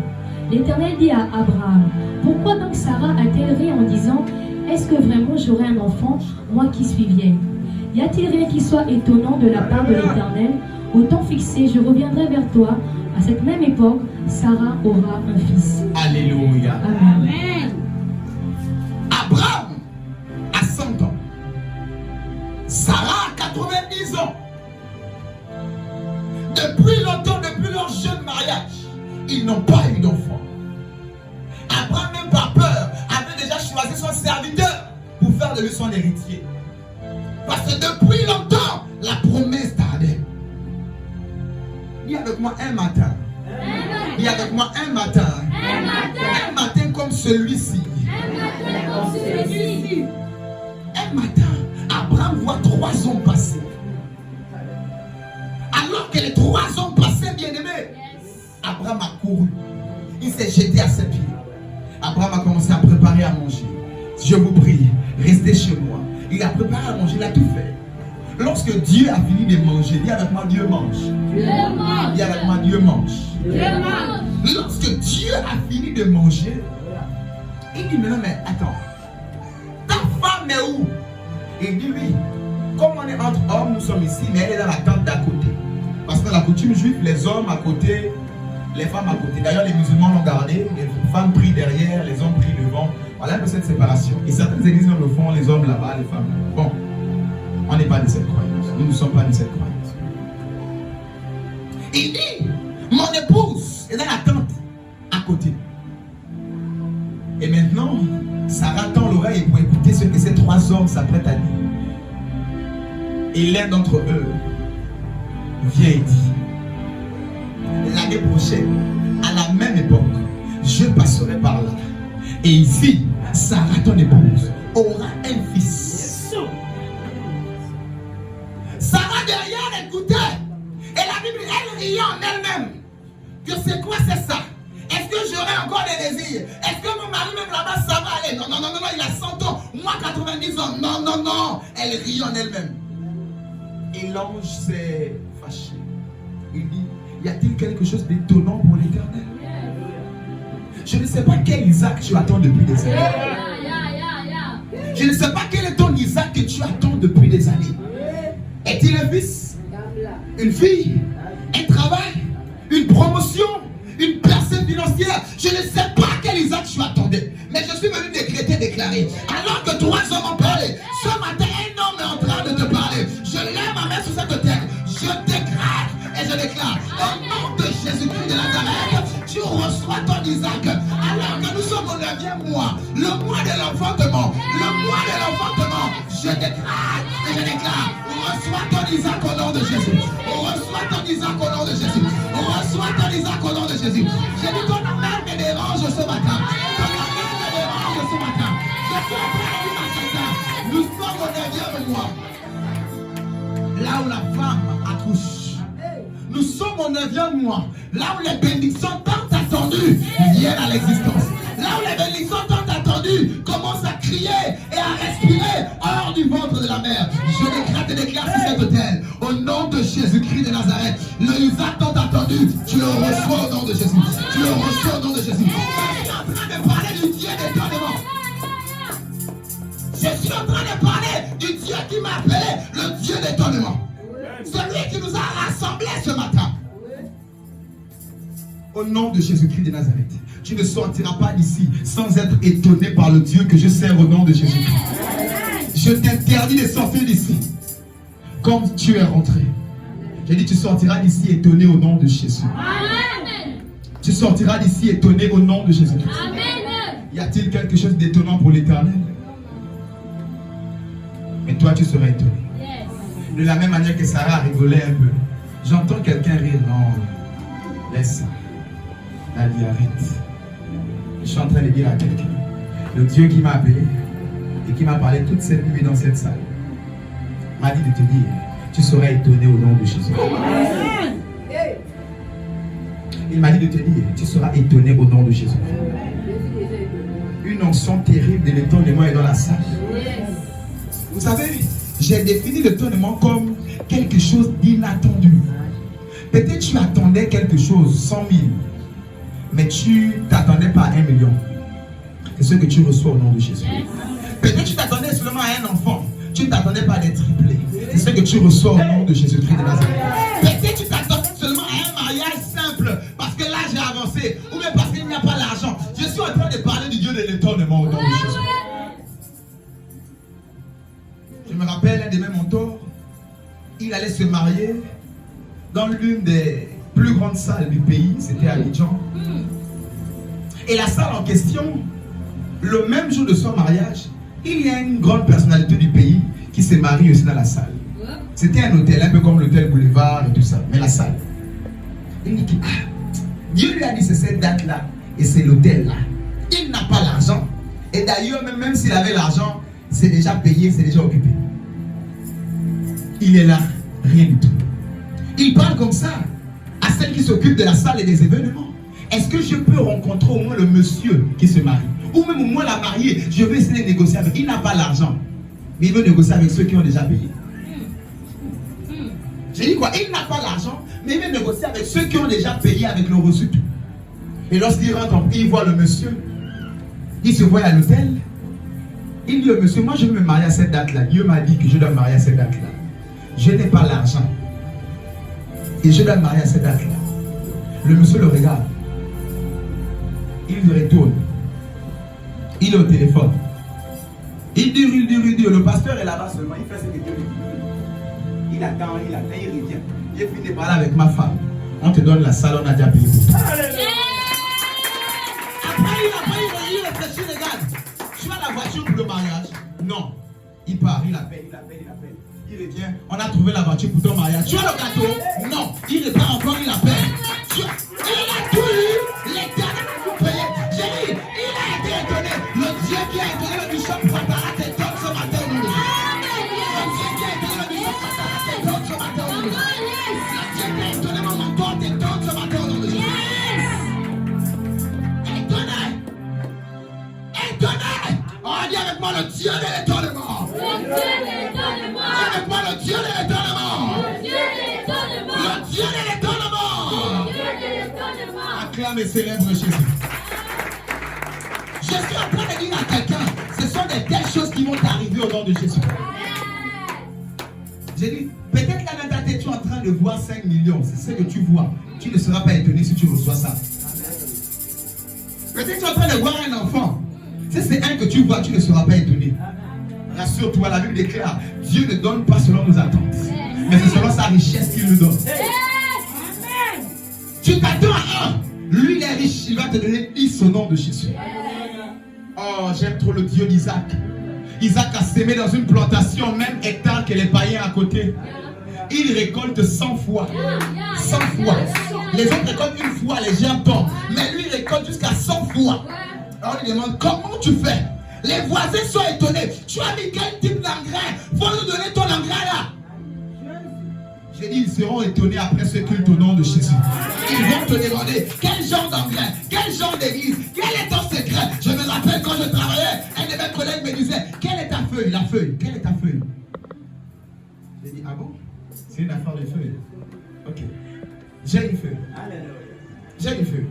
L'Éternel dit à Abraham, pourquoi donc Sarah a-t-elle ri en disant, est-ce que vraiment j'aurai un enfant, moi qui suis vieille? Y a-t-il rien qui soit étonnant de la part de l'Éternel? Au temps fixé, je reviendrai vers toi. À cette même époque, Sarah aura un fils. Alléluia. Amen. Abraham a 100 ans. Sarah a 90 ans. Depuis longtemps, depuis leur jeune mariage, ils n'ont pas eu d'enfant. Abraham, même par peur, avait déjà choisi son serviteur pour faire de lui son héritier. Parce que depuis longtemps, la promesse tardait. Dis avec moi un matin. Dis avec moi un matin. Un matin comme celui-ci. Un matin, Abraham voit 3 ans passer. Alors que les 3 ans passaient, bien-aimé, Abraham a couru. Il s'est jeté à ses pieds. Abraham a commencé à préparer à manger. Je vous prie, restez chez moi. Il a préparé à manger, il a tout fait. Lorsque Dieu a fini de manger, dis avec moi, Dieu mange. Dieu mange. Dis avec moi, Dieu mange. Dieu mange. Lorsque Dieu a fini de manger, il dit, mais non, mais attends, ta femme est où? Il dit, oui, comme on est entre hommes, nous sommes ici, mais elle est dans la tente d'à côté. Parce que dans la coutume juive, les hommes à côté, les femmes à côté. D'ailleurs, les musulmans l'ont gardé, les femmes prient derrière, les hommes prient devant. Voilà un peu cette séparation. Et certaines églises le font, les hommes là-bas, les femmes là-bas. Bon, on n'est pas de cette croyance. Nous ne sommes pas de cette croyance. Il dit, mon épouse est dans la tente à côté. Et maintenant, Sarah tend l'oreille pour écouter ce que ces 3 hommes s'apprêtent à dire. Et l'un d'entre eux vient et dit, l'année prochaine, à la même époque, je passerai par là. Et ici, Sarah, ton épouse, aura un fils. Sarah derrière écoutait. Et la Bible, elle riait en elle-même. Que c'est quoi, c'est ça? Est-ce que j'aurai encore des désirs? Est-ce que mon mari, même là-bas, ça va aller? Non, non, non, non, il a 100 ans. Moi, 90 ans. Non, non, non. Elle riait en elle-même. Et l'ange s'est fâché. Il dit, y a-t-il quelque chose d'étonnant pour l'Éternel? Je ne sais pas quel Isaac tu attends depuis des années. Je ne sais pas quel est ton Isaac que tu attends depuis des années. Est-il un fils? Une fille? Un travail? Une promotion? Une personne financière? Je ne sais pas quel Isaac tu attendais. Mais je suis venu déclarer. Alors que 3 hommes ont parlé, ce matin, un homme est en train de te parler. Je lève ma main sur cette terre. Je décrète et je déclare. Au nom de Jésus-Christ de Nazareth, tu reçois ton Isaac. Alors que nous sommes au 9e mois, le mois de l'enfantement. Je déclare et je déclare. Reçois ton Isaac au nom de Jésus. Reçois ton Isaac au nom de Jésus. Reçois ton Isaac au nom de Jésus. J'ai dit ton nom même me dérange ce matin. Ton nom même me dérange ce matin. Je suis en train de dire à quelqu'un, nous sommes au 9e mois. Là où la femme accouche. Nous sommes au 9e mois. Là où les bénédictions tant attendues viennent à l'existence. Là où les bénédictions tant attendues commencent à crier et à respirer hors du ventre de la mère. Je décrète et déclare sur cette autel. Au nom de Jésus-Christ de Nazareth, le Isaac tant attendu, tu le reçois au nom de Jésus. Tu le reçois au nom de Jésus. Je suis en train de parler du Dieu d'étonnement. Je suis en train de parler du Dieu qui m'a appelé le Dieu d'étonnement. Celui qui nous a rassemblés ce matin. Au nom de Jésus-Christ de Nazareth, tu ne sortiras pas d'ici sans être étonné par le Dieu que je sers au nom de Jésus-Christ. Je t'interdis de sortir d'ici comme tu es rentré. J'ai dit, tu sortiras d'ici étonné au nom de Jésus. Amen. Tu sortiras d'ici étonné au nom de Jésus-Christ. Y a-t-il quelque chose d'étonnant pour l'Éternel? Mais toi, tu seras étonné. De la même manière que Sarah rigolait un peu. J'entends quelqu'un rire. Non, laisse ça. La vie arrête. Je suis en train de dire à quelqu'un, le Dieu qui m'a appelé et qui m'a parlé toute cette nuit dans cette salle m'a dit de te dire, tu seras étonné au nom de Jésus. Il m'a dit de te dire, tu seras étonné au nom de Jésus. Une onction terrible de l'étonnement est dans la salle. Vous savez, j'ai défini l'étonnement comme quelque chose d'inattendu. Peut-être tu attendais quelque chose, 100 000, mais tu t'attendais pas à 1 million. C'est ce que tu reçois au nom de Jésus. Peut-être tu t'attendais seulement à un enfant, tu ne t'attendais pas à des triplés. C'est ce que tu reçois au nom de Jésus-Christ de Nazareth. Peut-être tu t'attendais seulement à un mariage simple, parce que l'âge est avancé, ou bien parce qu'il n'y a pas l'argent. Je suis en train de parler du Dieu de l'étonnement au nom de Jésus. Je me rappelle un de mes mentors, il allait se marier dans l'une des plus grandes salles du pays, c'était à Abidjan. Et la salle en question, le même jour de son mariage, il y a une grande personnalité du pays qui s'est mariée aussi dans la salle. C'était un hôtel, un peu comme l'hôtel Boulevard et tout ça, mais la salle. Il dit, Dieu lui a dit c'est cette date-là et c'est l'hôtel-là. Il n'a pas l'argent. Et d'ailleurs, même s'il avait l'argent, c'est déjà payé, c'est déjà occupé. Il est là, rien du tout. Il parle comme ça à celle qui s'occupe de la salle et des événements. Est-ce que je peux rencontrer au moins le monsieur qui se marie? Ou même au moins la mariée, je vais essayer de négocier avec. Il n'a pas l'argent, mais il veut négocier avec ceux qui ont déjà payé. J'ai dit quoi? Il n'a pas l'argent, mais il veut négocier avec ceux qui ont déjà payé avec le reçu. Et lorsqu'il rentre, il voit le monsieur. Il se voit à l'hôtel. Il dit au monsieur, moi je veux me marier à cette date-là. Dieu m'a dit que je dois me marier à cette date-là. Je n'ai pas l'argent. Et je dois me marier à cette date-là. Le monsieur le regarde. Il le retourne. Il est au téléphone. Il dit. Le pasteur est là-bas seulement. Il fait ce que Dieu lui dit. Il attend, il revient. J'ai fini de parler avec ma femme. On te donne la salle, on a déjà payé pour toi. Après, il réfléchit, regarde. Tu as la voiture pour le mariage? Non. Il part, il appelle. Il revient, on a trouvé la voiture pour ton mariage. Tu as le gâteau? Non. Il repart encore, il appelle. Il a tout eu. L'Éternel a tout payé. J'ai dit, il a été étonné. Le Dieu qui a étonné le bishop Fatara t'étonne ce matin au nom de Jésus. Le Dieu qui a étonné le bishop Fatara t'étonne ce matin au nom de Jésus. Le Dieu qui a étonné mon mentor t'étonne ce matin au nom de Jésus. Étonné. On dit avec moi le Dieu de l'étonnement. Le Dieu de l'étonnement. Avec moi le Dieu de l'étonnement. acclame et célèbre Jésus. Je suis en train de dire à quelqu'un, ce sont des telles choses qui vont t'arriver au nom de Jésus. J'ai dit, peut-être là dans ta tête, tu es en train de voir 5 millions. C'est ce que tu vois. Tu ne seras pas étonné si tu reçois ça. Peut-être tu es en train de voir un enfant. Si c'est un que tu vois, tu ne seras pas étonné. Rassure-toi, la Bible déclare, Dieu ne donne pas selon nos attentes, mais c'est selon sa richesse qu'il nous donne. Tu t'attends à un. Lui, il est riche, il va te donner 10 au nom de Jésus. Oh, j'aime trop le Dieu d'Isaac. Isaac a sémé dans une plantation, même hectare que les païens à côté. Il récolte 100 fois. 100 fois. Les autres récoltent une fois, les gens tombent. Mais lui, il récolte jusqu'à 100 fois. Alors, on lui demande, comment tu fais? Les voisins sont étonnés. Tu as mis quel type d'engrais? Faut nous donner ton engrais là. J'ai dit, ils seront étonnés après ce culte au nom de Jésus. Ils vont te demander quel genre d'engrais, quel genre d'église, quel est ton secret. Je me rappelle quand je travaillais, un de mes collègues me disait, quelle est ta feuille? La feuille, quelle est ta feuille? J'ai dit, ah bon? C'est une affaire de feuille. Ok. J'ai une feuille. J'ai une feuille.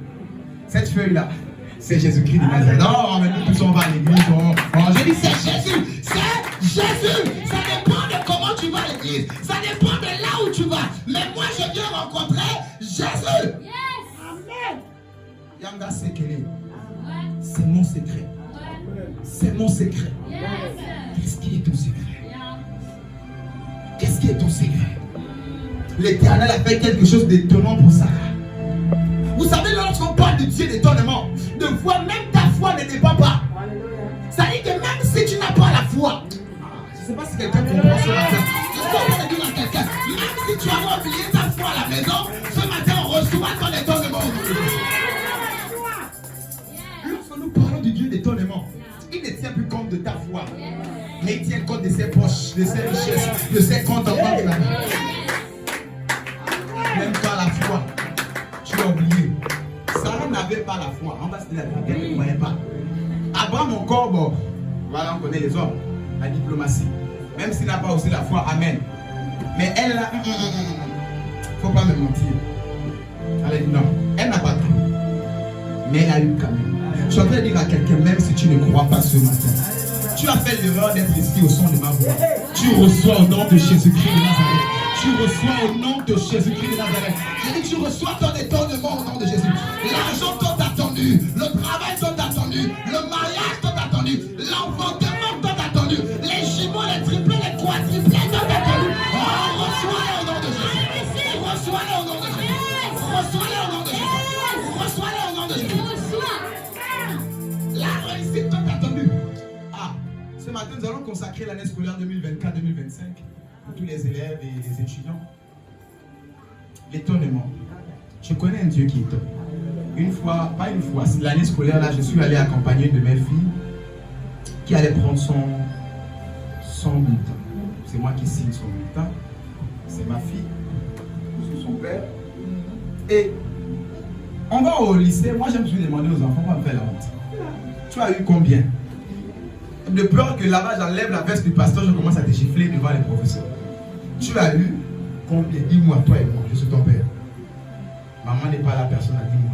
Cette feuille-là, c'est Jésus-Christ de Nazareth. Non, mais nous tous on va à l'église. J'ai dit, c'est Jésus. C'est Jésus. Ça dépend de comment tu vas à l'église. Ça dépend de là où tu vas. Mais moi, je viens rencontrer Jésus. Yes. Amen. Yanga Sekele. C'est mon secret. C'est mon secret. Qu'est-ce qui est ton secret? Qu'est-ce qui est ton secret? L'Éternel a fait quelque chose d'étonnant pour Sarah. Vous savez, lorsqu'on parle de Dieu d'étonnement, de foi, même ta foi ne dépend pas. Ça dit que même si tu n'as pas la foi, je ne sais pas si quelqu'un comprend ce matin. Je suis en train de dire à quelqu'un, même si tu as oublié ta foi à la maison, ce matin on reçoit ton étonnement. Lorsque nous parlons du Dieu d'étonnement, il ne tient plus compte de ta foi, mais il tient compte de ses poches, de ses richesses, de ses comptes en banque. Même pas la foi. Tu as oublié. Sarah n'avait pas la foi. En bas, c'était la vérité, elle ne croyait pas. Abraham, encore, bon, voilà, on connaît les hommes, la diplomatie. Même s'il n'a pas aussi la foi, amen. Mais elle, là, faut pas me mentir. Elle a dit non, elle n'a pas cru. Mais elle a eu quand même. Je suis en train de dire à quelqu'un, même si tu ne crois pas ce matin, tu as fait l'erreur d'être ici au son de ma voix. Tu reçois au nom de Jésus-Christ de Nazareth. Tu reçois au nom de Jésus-Christ de Nazareth. J'ai dit, tu reçois ton étonnement au nom de Jésus. L'argent t'ont attendu, le travail t'ont attendu, le mariage t'ont attendu, l'enfantement t'ont attendu, les jumeaux, les triplés, les quadruplés t'ont attendu. Oh, reçois-les au nom de Jésus. Reçois-les au nom de Jésus. Reçois-les au nom de Jésus. Reçois-les au nom de Jésus. La réussite t'ont attendu. Ah, ce matin, nous allons consacrer l'année scolaire 2024-2025. Pour tous les élèves et les étudiants. L'étonnement. Je connais un Dieu qui étonne. Une fois, pas une fois, l'année scolaire, là, je suis allé accompagner une de mes filles qui allait prendre son bulletin. C'est moi qui signe son bulletin. C'est ma fille. C'est son père. Et on va au lycée. Moi, je me suis demandé aux enfants, on va me faire la honte. Tu as eu combien? De peur que là-bas, j'enlève la veste du pasteur, je commence à te gifler devant les professeurs. Tu as eu combien? Dis-moi, toi et moi, je suis ton père. Maman n'est pas la personne à dire moi.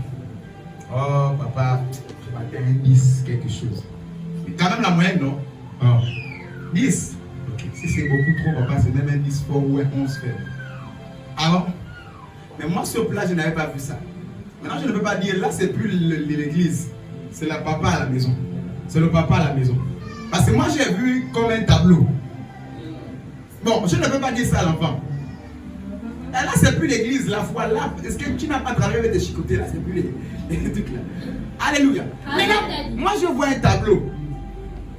Oh, papa, je m'attends un 10, quelque chose. Mais quand même la moyenne, non? Oh, 10. Ok, si c'est beaucoup trop, papa, c'est même un 10 fort ou un 11 faible. Alors, mais moi sur place, je n'avais pas vu ça. Maintenant, je ne peux pas dire, là, c'est plus l'église. C'est le papa à la maison. C'est le papa à la maison. Parce que moi, j'ai vu comme un tableau. Bon, je ne peux pas dire ça à l'enfant. Là, c'est plus l'église, la foi là. Est-ce que tu n'as pas travaillé avec des chicotés là? C'est plus les trucs là. Alléluia. Maintenant, moi, je vois un tableau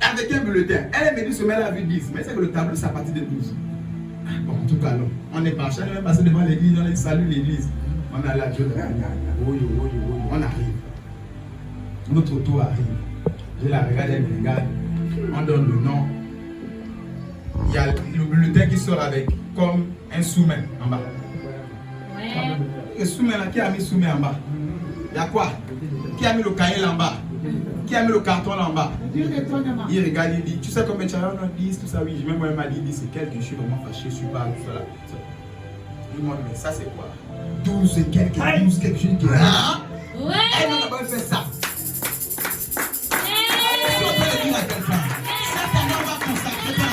avec un bulletin. Elle me dit, ce mec a vu 10. Mais c'est que le tableau, c'est à partir de 12. Bon, en tout cas, non. On est parti, on est passé devant l'église, on a dit salut l'église. On a là, Dieu, on arrive. Notre tour arrive. Je la regarde, elle me regarde. On donne le nom. Il y a le bulletin qui sort avec comme un sous-main en bas. Ouais. Le sous-main là, qui a mis sous-main en bas? Il y a quoi? Qui a mis le cahier là en bas? Qui a mis le carton là en bas? Il regarde, il dit, tu sais combien tu as? On a 10, tout ça, oui. Même moi, il m'a dit, c'est quelque chose, je suis vraiment fâché, je suis pas, tout ça là. Dis-moi, mais ça c'est quoi? 12 et quelques, 12 quelque chose qui est là. Ouais. Elle n'a pas fait ça. Je suis en train de dire à quelqu'un, cette année on va consacrer ton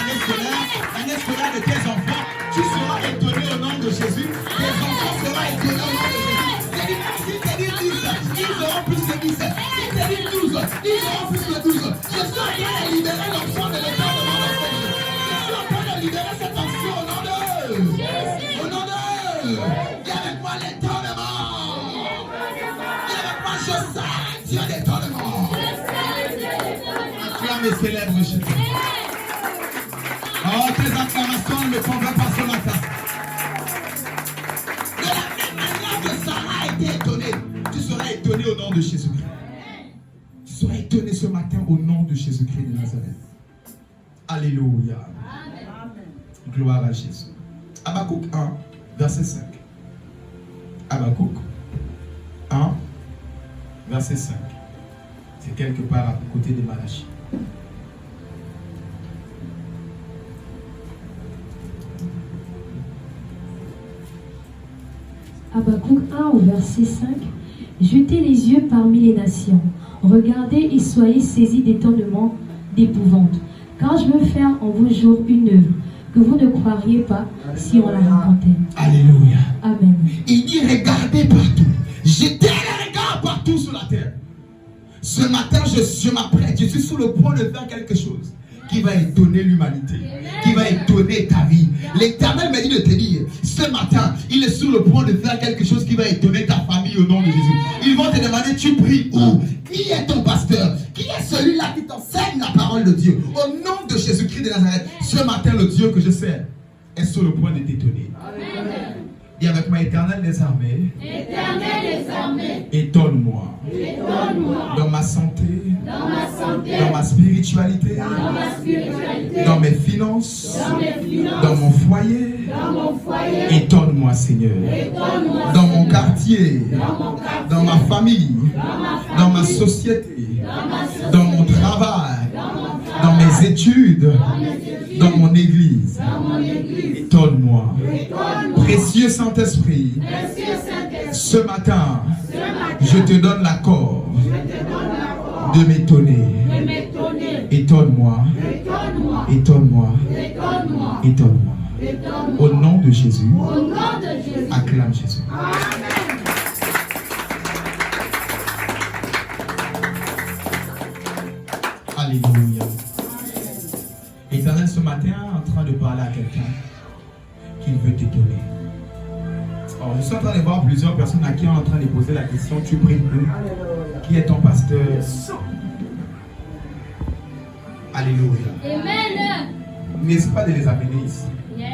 l'année scolaire de tes enfants. Tu seras étonné au nom de Jésus. Tes enfants seront étonnés au nom de Jésus. Si tu dis 10, ils auront plus que 10. Si tu dis 12, ils auront plus que 12. Je suis en train de libérer l'enfant de l'état de mon enfant. Je suis en train de libérer cet enfant au nom de Au nom de Dis avec moi l'étonnement. Dis avec moi je sens Dieu l'étonnement. Acclame et célèbre Jésus. Oh, tes acclamations ne me convainquent pas ce matin. De la même manière que Sarah a été étonnée, tu seras étonné au nom de Jésus-Christ. Tu seras étonné ce matin au nom de Jésus-Christ de Nazareth. Alléluia. Amen. Gloire à Jésus. Habakkuk 1, verset 5. Habakkuk 1, verset 5. C'est quelque part à côté de Malachie. Habakkuk 1 au verset 5. Jetez les yeux parmi les nations, regardez et soyez saisis d'étonnement, d'épouvante, car je veux faire en vos jours une œuvre que vous ne croiriez pas si on la racontait. Alléluia. Amen. Il dit regardez partout, jetez les regards partout sur la terre. Ce matin je m'apprête, je suis sur le point de faire quelque chose qui va étonner l'humanité, qui va étonner ta vie. L'Éternel m'a dit de te dire, ce matin, il est sur le point de faire quelque chose qui va étonner ta famille au nom de Jésus. Ils vont te demander, tu pries où? Qui est ton pasteur? Qui est celui-là qui t'enseigne la parole de Dieu? Au nom de Jésus-Christ de Nazareth, ce matin, le Dieu que je sers est sur le point de t'étonner. Dis avec moi, Éternel des armées, étonne-moi. Dans ma santé, dans ma spiritualité, dans mes finances, dans mon foyer, étonne-moi Seigneur. Dans mon quartier, dans ma famille, dans ma société, dans mon travail, dans mes études, dans mon église. Étonne-moi. Précieux Saint-Esprit, ce matin, je te donne l'accord de m'étonner. Étonne-moi. Étonne-moi. Étonne-moi. Au nom de Jésus, acclame Jésus. Alléluia. Éternel, ce matin, en train de parler à quelqu'un qui veut t'étonner. Alors, je suis en train de voir plusieurs personnes à qui on est en train de poser la question, tu pries peu? Qui est ton pasteur? Alléluia. Amen. N'hésite pas de les amener ici. Yes.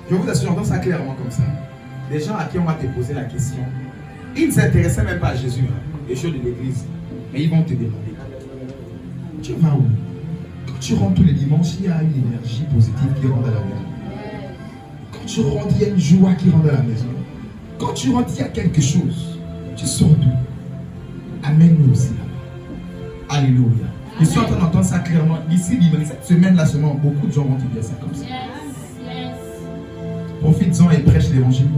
Je vous assure, j'entends ça clairement comme ça. Les gens à qui on va te poser la question, ils ne s'intéressaient même pas à Jésus, les choses de l'église. Mais ils vont te demander, tu vas où? Quand tu rentres tous les dimanches, il y a une énergie positive qui rentre à la maison. Quand tu rentres, il y a une joie qui rentre à la maison. Quand tu rentres, il y a quelque chose. Tu sors d'où? Amène-nous aussi là-bas. Alléluia. Je suis en train d'entendre ça clairement. Ici, cette semaine-là seulement, beaucoup de gens vont te dire ça comme ça. Profites-en et prêche l'évangile.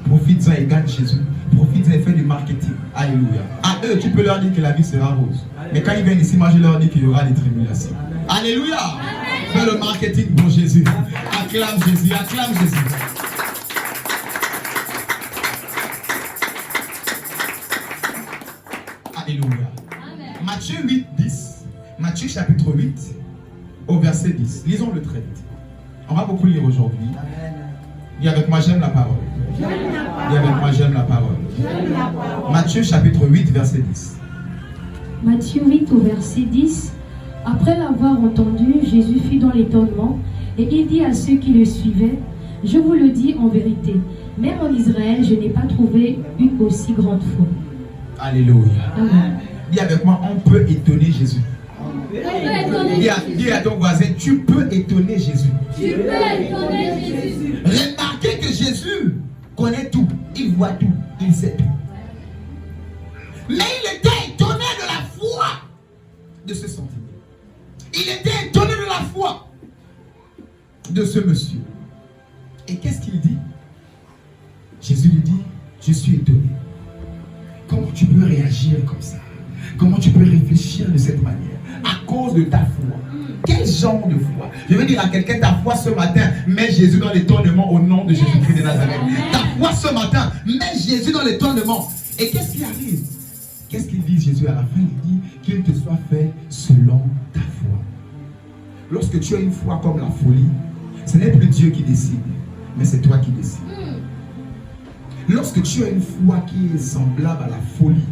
Profites-en et gagne Jésus. Profites-en et fais du marketing. Alléluia. À eux, tu peux leur dire que la vie sera rose. Mais quand ils viennent ici, moi je leur dis qu'il y aura des tribulations. Alléluia. Fais le marketing pour Jésus. Acclame Jésus. Acclame Jésus. Alléluia. Matthieu 8, 10. Matthieu chapitre 8, au verset 10. Lisons-le très vite. On va beaucoup lire aujourd'hui. Dis avec moi, j'aime la parole. Dis avec moi, j'aime la parole. Matthieu chapitre 8, verset 10. Matthieu 8 au verset 10. Après l'avoir entendu, Jésus fut dans l'étonnement et il dit à ceux qui le suivaient, je vous le dis en vérité, même en Israël, je n'ai pas trouvé une aussi grande foi. Alléluia. Amen. Dis avec moi, on peut étonner Jésus. Dis à ton voisin, tu peux étonner Jésus. Tu peux étonner Jésus. Remarquez que Jésus connaît tout, il voit tout, il sait tout. Mais il était étonné de la foi de ce centenier. Il était étonné de la foi de ce monsieur. Et qu'est-ce dit, Jésus lui dit, je suis étonné. Comment tu peux réagir comme ça? Comment tu peux réfléchir de cette manière? À cause de ta foi. Quel genre de foi? Je veux dire à quelqu'un, ta foi ce matin, mets Jésus dans l'étonnement au nom de Jésus-Christ de Nazareth. Ta foi ce matin, mets Jésus dans l'étonnement. Et qu'est-ce qui arrive? Qu'est-ce qu'il dit Jésus à la fin? Il dit qu'il te soit fait selon ta foi. Lorsque tu as une foi comme la folie, ce n'est plus Dieu qui décide, mais c'est toi qui décides. Lorsque tu as une foi qui est semblable à la folie,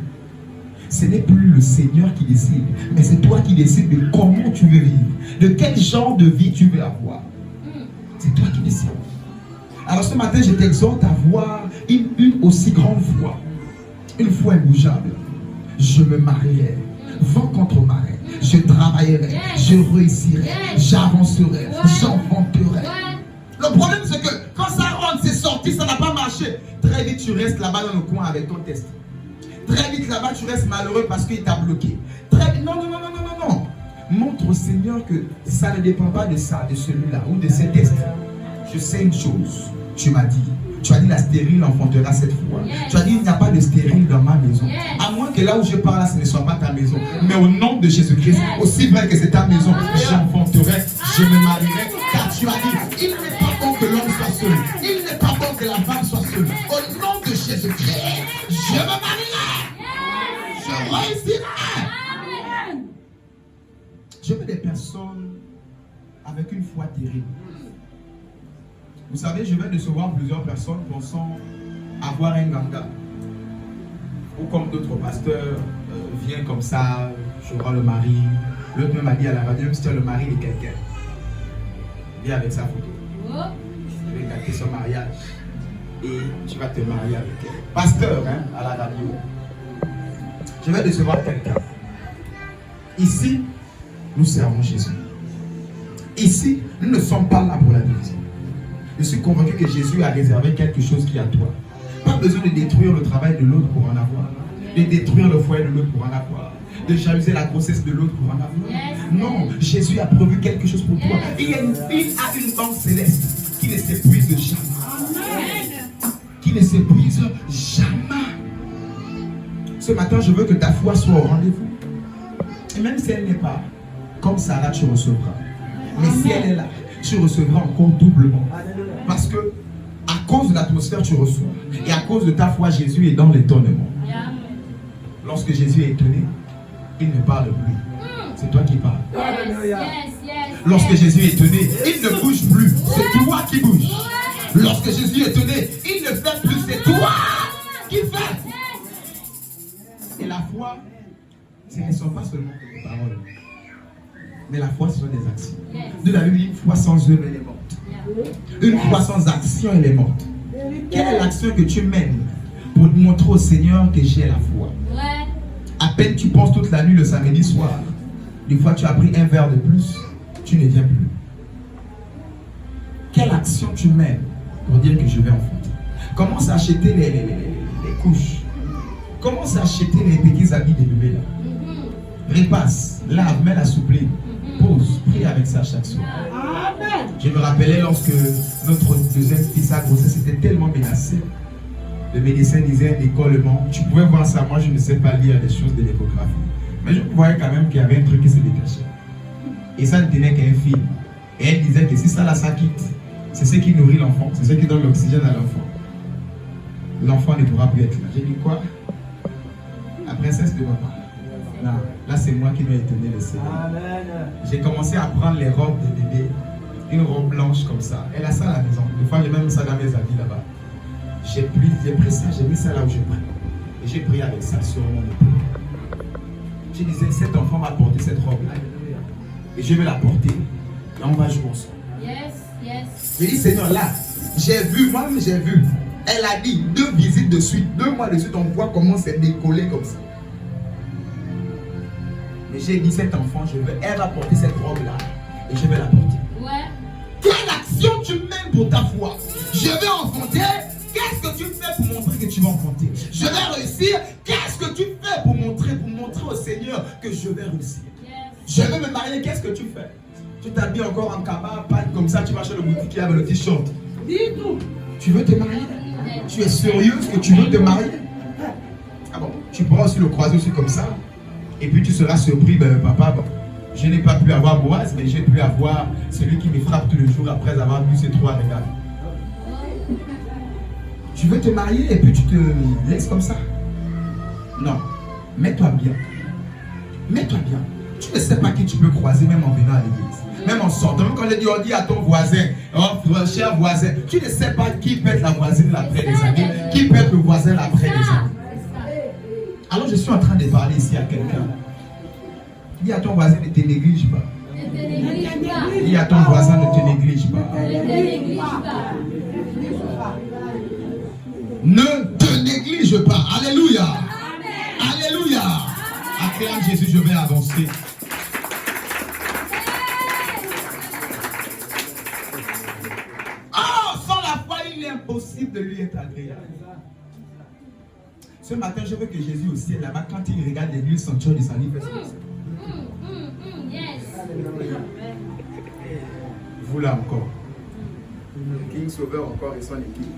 ce n'est plus le Seigneur qui décide, mais c'est toi qui décides de comment tu veux vivre, de quel genre de vie tu veux avoir. C'est toi qui décides. Alors ce matin, je t'exhorte à avoir une aussi grande foi, une foi imbougable. Je me marierai, vent contre marée, je travaillerai, je réussirai, j'avancerai, j'enfanterai. Le problème c'est que quand ça rentre, c'est sorti, ça n'a pas marché. Très vite tu restes là-bas dans le coin avec ton test. Très vite là-bas, tu restes malheureux parce qu'il t'a bloqué. Très vite, non. Montre au Seigneur que ça ne dépend pas de ça, de celui-là ou de ces tests. Je sais une chose, tu m'as dit. Tu as dit la stérile enfantera cette fois. Tu as dit il n'y a pas de stérile dans ma maison. À moins que là où je parle, ce ne soit pas ta maison. Mais au nom de Jésus-Christ, aussi vrai que c'est ta maison, j'enfanterai, je me marierai. Car tu as dit, il n'est pas bon que l'homme soit seul. Il n'est pas bon que la femme soit seule. Au nom de Jésus-Christ, je me marierai. Je réussirai. Je veux des personnes avec une foi terrible. Vous savez, je vais recevoir plusieurs personnes pensant avoir un ganga. Ou comme d'autres pasteurs viennent comme ça, j'aurai le mari. L'autre m'a dit à la radio, si tu as le mari de quelqu'un, viens avec sa photo. Je vais gâter son mariage. Et tu vas te marier avec elle. Pasteur, à la radio. Je vais recevoir quelqu'un. Ici, nous servons Jésus. Ici, nous ne sommes pas là pour la division. Je suis convaincu que Jésus a réservé quelque chose qui est à toi. Pas besoin de détruire le travail de l'autre pour en avoir. De détruire le foyer de l'autre pour en avoir. De jalouser la grossesse de l'autre pour en avoir. Non, Jésus a prévu quelque chose pour toi. Il a une banque céleste qui ne s'épuise jamais. Qui ne s'épuise jamais. Ce matin, je veux que ta foi soit au rendez-vous. Et même si elle n'est pas, comme ça, là, tu recevras. Mais si elle est là, tu recevras encore doublement. Parce que à cause de l'atmosphère, tu reçois. Et à cause de ta foi, Jésus est dans l'étonnement. Lorsque Jésus est étonné, il ne parle plus. C'est toi qui parles. Lorsque Jésus est étonné, il ne bouge plus. C'est toi qui bouges. Lorsque Jésus est étonné, il ne fait plus. C'est toi qui fais. Et la foi, ce ne sont pas seulement des paroles. Mais la foi, ce sont des actions. De la Bible, une foi sans œuvre, elle est morte. Une foi sans action, elle est morte. Quelle est l'action que tu mènes pour montrer au Seigneur que j'ai la foi? À peine tu penses toute la nuit le samedi soir, des fois tu as pris un verre de plus, tu ne viens plus. Quelle action tu mènes pour dire que je vais enfanter? Commence à acheter les couches. Commence à acheter les petits habits des bébés là. Repasse, lave, mets la souplie. Pause, prie avec ça chaque soir. Je me rappelais lorsque notre deuxième fils à grossesse était tellement menacé. Le médecin disait un décollement. Tu pouvais voir ça, moi je ne sais pas lire des choses de l'échographie. Mais je voyais quand même qu'il y avait un truc qui se détachait. Et ça ne tenait qu'à un film. Et elle disait que si ça là, ça quitte, c'est ce qui nourrit l'enfant, c'est ce qui donne l'oxygène à l'enfant. L'enfant ne pourra plus être là. J'ai dit quoi? La princesse ne va pas. Non, là c'est moi qui dois étonner le Seigneur. J'ai commencé à prendre les robes de bébé, une robe blanche comme ça. Elle a ça à la maison. Des fois j'ai même ça dans mes habits là-bas. J'ai pris ça, j'ai mis ça là où je prie. Et j'ai prié avec ça sur mon épaule. Je disais, cet enfant va porter cette robe là. Et je vais la porter. Et on va jouer ensemble. J'ai dit, Seigneur, là, j'ai vu, moi-même j'ai vu. Elle a dit 2 visites de suite, 2 mois de suite, on voit comment c'est décollé comme ça. Mais j'ai dit, cet enfant, elle va porter cette robe-là. Et je vais la porter. Quelle action tu mènes pour ta foi? Je vais enfanter. Qu'est-ce que tu fais pour montrer que tu vas enfanter? Je vais réussir. Qu'est-ce que tu fais pour montrer au Seigneur que je vais réussir? Je vais me marier. Qu'est-ce que tu fais? Tu t'habilles encore en cabas, pas comme ça, tu vas chez le boutique avec le t-shirt. Dis tout. Tu veux te marier? Tu es sérieuse que tu veux te marier? Ah bon, tu pourras aussi le croiser aussi comme ça. Et puis tu seras surpris, ben papa, bon, je n'ai pas pu avoir Boaz, mais j'ai pu avoir celui qui me frappe tous les jours après avoir vu ces 3 regards. Tu veux te marier et puis tu te laisses comme ça? Non, mets-toi bien. Mets-toi bien. Tu ne sais pas qui tu peux croiser même en venant à l'église. Même en sortant, même quand on dit à ton voisin, oh, cher voisin, tu ne sais pas qui peut être la voisine après des années, qui peut être le voisin après des années. Alors je suis en train de parler ici à quelqu'un. Dis à ton voisin, ne te néglige pas. Dis à ton voisin, ne te néglige pas. Ne te néglige pas. Alléluia. Alléluia. Acclame Jésus, je vais avancer. Oh, sans la foi, il est impossible de lui être agréable. Ce matin, je veux que Jésus au ciel, là-bas, quand il regarde l'église sanctuaire de sa vie, vous là encore. King Sauveur encore et son équipe.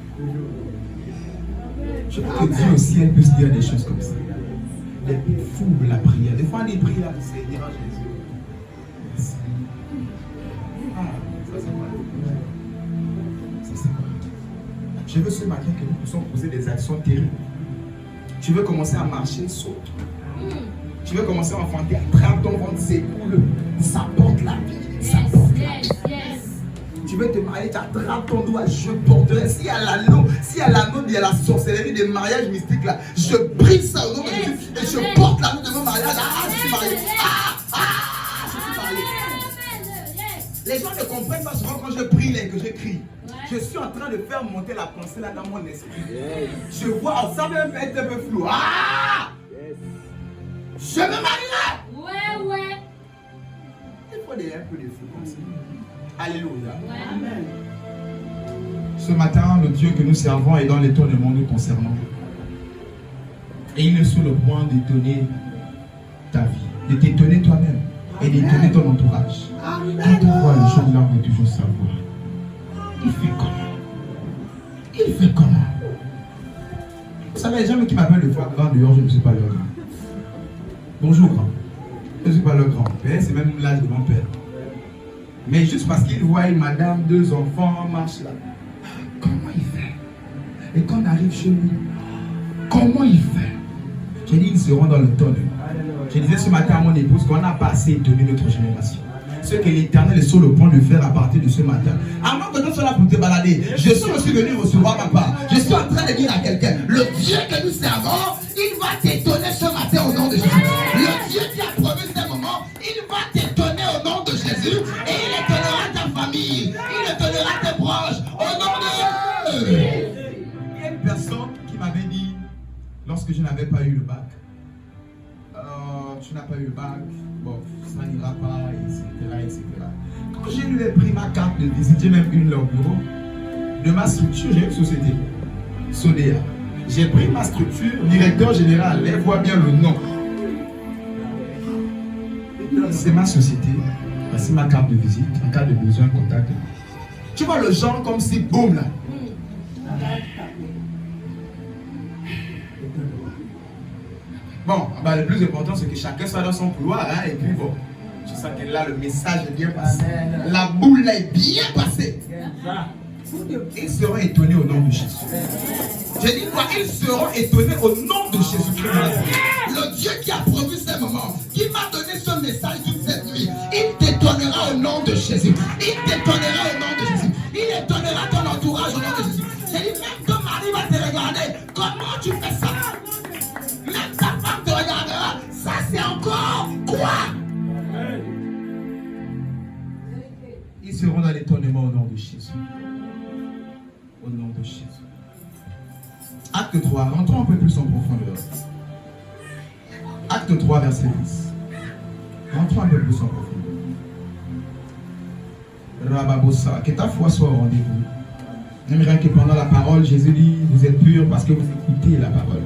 Je veux que Dieu au ciel puisse dire des choses comme ça. Les fous de la prière. Des fois, on prie là, Seigneur Jésus. Merci. Ah, ça c'est quoi? Ça c'est quoi? Je veux ce matin que nous puissions poser des actions terribles. Tu veux commencer à marcher, saute. Tu veux commencer à enfanter, attrape ton ventre, s'écoule. Ça porte la vie. Ça porte la vie. Tu veux te marier, tu attrapes ton doigt, je porterai. S'il y a l'anneau, il y a la sorcellerie des mariages mystiques là, je brise ça au nom de Jésus et je porte l'anneau de mon mariage. Ah, je suis marié. Je suis marié. Les gens ne comprennent pas souvent quand je prie et que je crie. Je suis en train de faire monter la pensée là dans mon esprit. Je vois, ça peut même être un peu flou. Je me marierai. Ouais. Il faut un peu de flou comme ça. Alléluia. Amen. Ce matin, le Dieu que nous servons est dans l'étonnement nous concernant. Et il est sur le point d'étonner ta vie, de t'étonner toi-même et d'étonner ton entourage. Quand on voit les choses là, on veut toujours savoir. Il fait comment? Vous savez, les gens qui m'appellent le fois grand dehors, je ne suis pas leur grand. Bonjour grand. Je ne suis pas leur grand-père, c'est même l'âge de mon père. Mais juste parce qu'il voit une madame, 2 enfants, marche là. Comment il fait? Et quand on arrive chez lui, comment il fait? J'ai dit, ils seront dans le tonneau. Je disais ce matin à mon épouse qu'on n'a pas assez étonné notre génération. Ce que l'Éternel est sur le point de faire à partir de ce matin. À moins que tu sois là pour te balader, je suis aussi venu recevoir ma part. Je suis en train de dire à quelqu'un, le Dieu que nous servons, il va t'étonner ce matin au nom de Jésus. Le Dieu qui a promis ce moment, il va t'étonner au nom de Jésus. Et il étonnera ta famille, il étonnera tes proches au nom de Jésus. Il y a une personne qui m'avait dit, lorsque je n'avais pas eu le bac, tu n'as pas eu le bac, bon, ça n'ira pas, etc. Quand j'ai pris ma carte de visite, j'ai même eu leur bureau, de ma structure, j'ai une société, Sodea. J'ai pris ma structure, directeur général, elle voit bien le nom. C'est ma société, voici ma carte de visite, en cas de besoin, contacte. Tu vois le genre comme si, boum là. Bon, bah, le plus important c'est que chacun soit dans son couloir, hein, et puis bon, je sens que là le message est bien passé, la boule là est bien passée. Ils seront étonnés au nom de Jésus. J'ai dit quoi? Ils seront étonnés au nom de Jésus. Le Dieu qui a promu ce moment, qui m'a donné ce message toute cette nuit, il t'étonnera au nom de Jésus. Il t'étonnera au nom de Jésus. Il étonnera ton entourage au nom de Jésus. J'ai dit, même ton mari va te regarder. Comment tu fais ça? Même ta femme te regardera. Ça c'est encore quoi? Ils seront dans l'étonnement au nom de Jésus. Au nom de Jésus. Acte 3, rentrons un peu plus en profondeur. Acte 3, verset 10. Rentrons un peu plus en profondeur. Rababosa, que ta foi soit au rendez-vous. J'aimerais que pendant la parole, Jésus dit, vous êtes purs parce que vous écoutez la parole.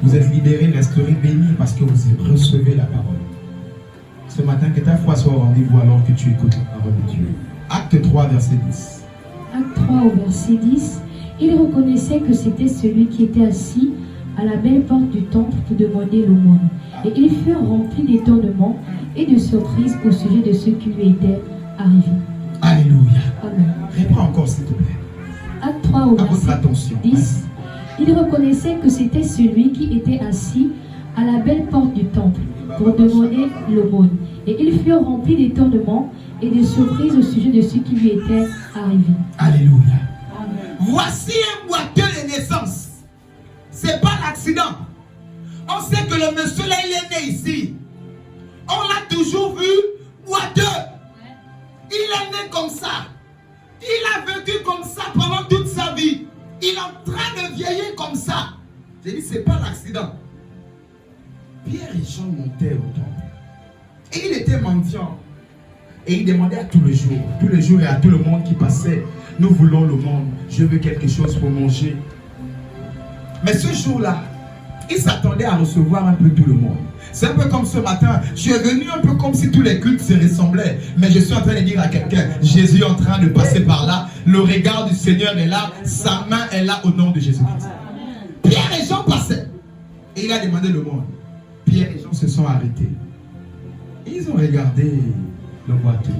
Vous êtes libérés, restaurés, bénis parce que vous recevez la parole. Ce matin, que ta foi soit au rendez-vous alors que tu écoutes la parole de Dieu. Acte 3, verset 10. Acte 3 au verset 10. Il reconnaissait que c'était celui qui était assis à la belle porte du temple pour demander l'aumône. Et ils furent remplis d'étonnement et de surprise au sujet de ce qui lui était arrivé. Alléluia. Amen. Reprends encore, s'il te plaît. Acte 3 au À votre verset attention. 10. Il reconnaissait que c'était celui qui était assis à la belle porte du temple pour demander l'aumône. Et ils furent remplis d'étonnement et de surprise au sujet de ce qui lui était arrivé. Alléluia. Voici un boiteux de naissance. C'est pas l'accident. On sait que le monsieur là, il est né ici. On l'a toujours vu boiteux. Il est né comme ça. Il a vécu comme ça pendant toute sa vie. Il est en train de vieillir comme ça. J'ai dit, c'est pas l'accident. Pierre et Jean montaient au temple. Et il était mendiant. Et il demandait à tous les jours et à tout le monde qui passait, nous voulons le monde, je veux quelque chose pour manger. Mais ce jour-là, il s'attendait à recevoir un peu tout le monde. C'est un peu comme ce matin, je suis venu un peu comme si tous les cultes se ressemblaient. Mais je suis en train de dire à quelqu'un, Jésus est en train de passer par là, le regard du Seigneur est là, sa main est là au nom de Jésus-Christ. Pierre et Jean passaient. Et il a demandé le monde. Pierre et Jean se sont arrêtés. Et ils ont regardé le boiteux.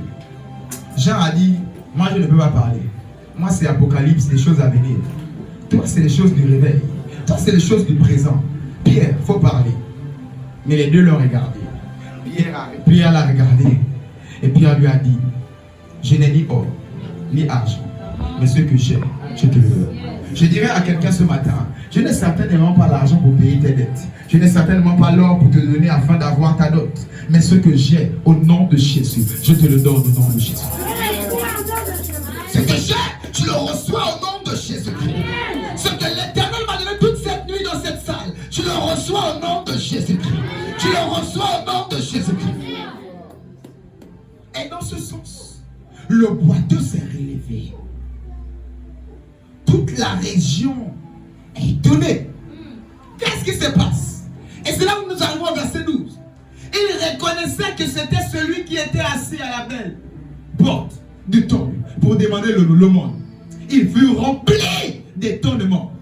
Jean a dit, moi je ne peux pas parler. Moi c'est Apocalypse, des choses à venir. Toi c'est les choses du réveil. Toi c'est les choses du présent. Pierre, il faut parler. Mais les deux l'ont regardé. Pierre l'a regardé. Et Pierre lui a dit, je n'ai ni or, ni argent. Mais ce que j'ai, je te le donne. Je dirais à quelqu'un ce matin, je n'ai certainement pas l'argent pour payer tes dettes. Je n'ai certainement pas l'or pour te donner afin d'avoir ta dot. Mais ce que j'ai, au nom de Jésus, je te le donne au nom de Jésus. Ce que j'ai, je le reçois au nom de Jésus-Christ. Ce que l'Éternel m'a donné toute cette nuit dans cette salle, je le reçois au nom de Jésus-Christ. Je le reçois au nom de Jésus-Christ. Et dans ce sens, le boiteux s'est relevé. Toute la région est étonnée. Qu'est-ce qui se passe? Et c'est là où nous arrivons au verset 12. Il reconnaissait que c'était celui qui était assis à la belle porte du temple pour demander le monde. Il fut rempli d'étonnement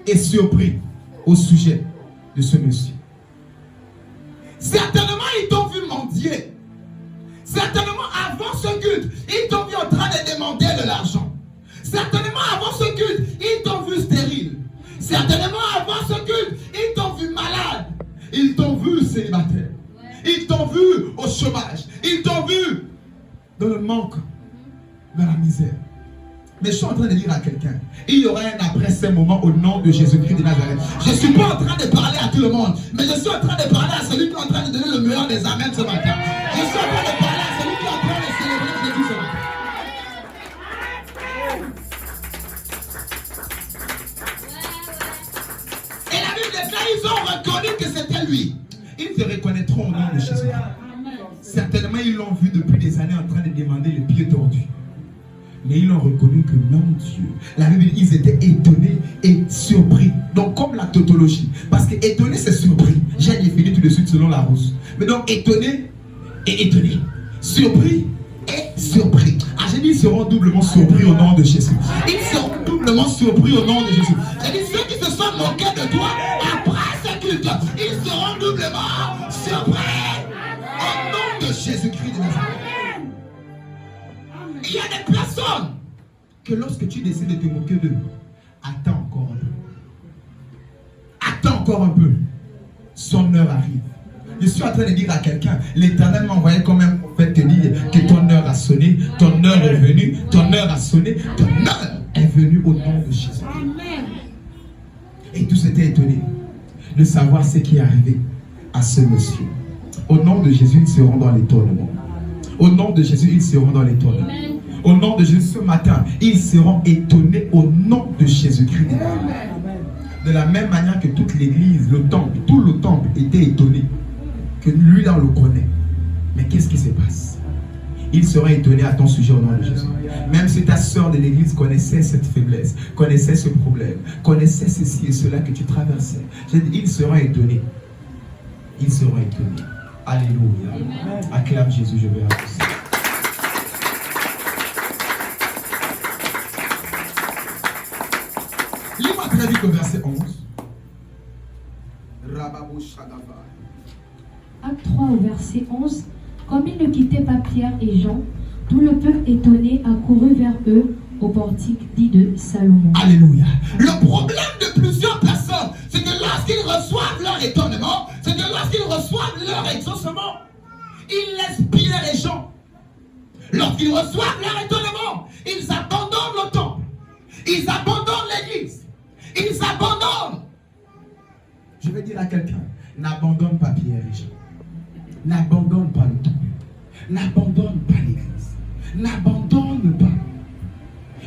et surpris au sujet de ce monsieur. Certainement, ils t'ont vu mendier. Certainement, avant ce culte, ils t'ont vu en train de demander de l'argent. Certainement, avant ce culte, ils t'ont vu stérile. Certainement, avant ce culte, ils t'ont vu malade. Ils t'ont vu célibataire. Ils t'ont vu au chômage. Ils t'ont vu dans le manque, dans la misère. Mais je suis en train de dire à quelqu'un, il y aura un après ces moments au nom de Jésus-Christ de Nazareth. Je ne suis pas en train de parler à tout le monde, mais je suis en train de parler à celui qui est en train de donner le meilleur des amens ce matin. Je suis en train de parler à celui qui est en train de célébrer Jésus ce matin. Et la Bible dit, quand ils ont reconnu que c'était lui, ils se reconnaîtront au nom de Jésus. Certainement, ils l'ont vu depuis des années en train de demander les pieds tordus. Mais ils ont reconnu que non, Dieu. La Bible dit, ils étaient étonnés et surpris. Donc, comme la tautologie. Parce que étonné, c'est surpris. J'ai défini tout de suite selon la rousse. Mais donc, étonné et étonné. Surpris et surpris. Ah, j'ai dit, ils seront doublement surpris au nom de Jésus. Ils seront doublement surpris au nom de Jésus. J'ai dit, ceux qui se sont moqués de toi après ce culte, ils seront doublement surpris au nom de Jésus-Christ de Nazareth. Il y a des personnes que lorsque tu décides de te moquer d'eux, attends encore un peu. Attends encore un peu. Son heure arrive. Je suis en train de dire à quelqu'un, l'Éternel m'a envoyé quand même pour te dire que ton heure a sonné, ton heure est venue, ton heure a sonné, ton heure est venue au nom de Jésus. Et tous étaient étonnés de savoir ce qui est arrivé à ce monsieur. Au nom de Jésus, ils seront dans l'étonnement. Au nom de Jésus, ils seront dans l'étonnement. Au nom de Jésus, ce matin, ils seront étonnés au nom de Jésus-Christ. De la même manière que toute l'église, le temple, tout le temple était étonné. Que lui, là, on le connaît. Mais qu'est-ce qui se passe? Ils seront étonnés à ton sujet au nom de Jésus. Même si ta soeur de l'église connaissait cette faiblesse, connaissait ce problème, connaissait ceci et cela que tu traversais, ils seront étonnés. Ils seront étonnés. Alléluia. Amen. Acclame Jésus, je vais avancer. Lis-moi très vite au verset 11. Acte 3 au verset 11. Comme ils ne quittaient pas Pierre et Jean, tout le peuple étonné accourut vers eux au portique dit de Salomon. Alléluia. Le problème de plusieurs personnes, c'est que lorsqu'ils reçoivent leur étonnement, c'est que lorsqu'ils reçoivent leur exaucement, ils laissent Pierre et Jean. Lorsqu'ils reçoivent leur étonnement, ils abandonnent le temple. Ils abandonnent l'église. Ils abandonnent. Je vais dire à quelqu'un, n'abandonne pas Pierre et Jean. N'abandonne pas le temple. N'abandonne pas l'église. N'abandonne pas.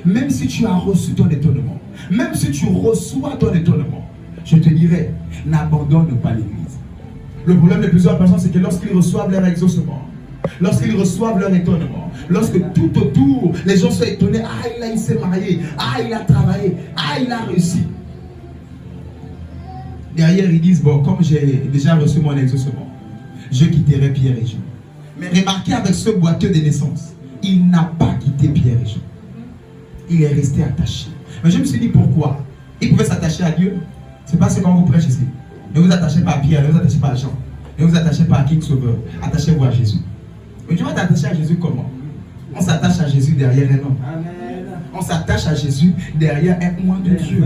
Même si tu as reçu ton étonnement, même si tu reçois ton étonnement, je te dirais, n'abandonne pas l'église. Le problème de plusieurs personnes, c'est que lorsqu'ils reçoivent leur exaucement, lorsqu'ils reçoivent leur étonnement, lorsque tout autour, les gens sont étonnés, ah, il s'est marié, ah, il a travaillé, ah, il a réussi. Derrière, ils disent, bon, comme j'ai déjà reçu mon exaucement, je quitterai Pierre et Jean. Mais remarquez avec ce boiteux de naissance, il n'a pas quitté Pierre et Jean. Il est resté attaché. Mais je me suis dit pourquoi? Il pouvait s'attacher à Dieu. C'est parce que quand vous prêchez ici, ne vous attachez pas à Pierre, ne vous attachez pas à Jean, ne vous attachez pas à King Sauveur, attachez-vous à Jésus. Mais tu vas t'attacher à Jésus comment? On s'attache à Jésus derrière un homme. On s'attache à Jésus derrière un oint de Dieu.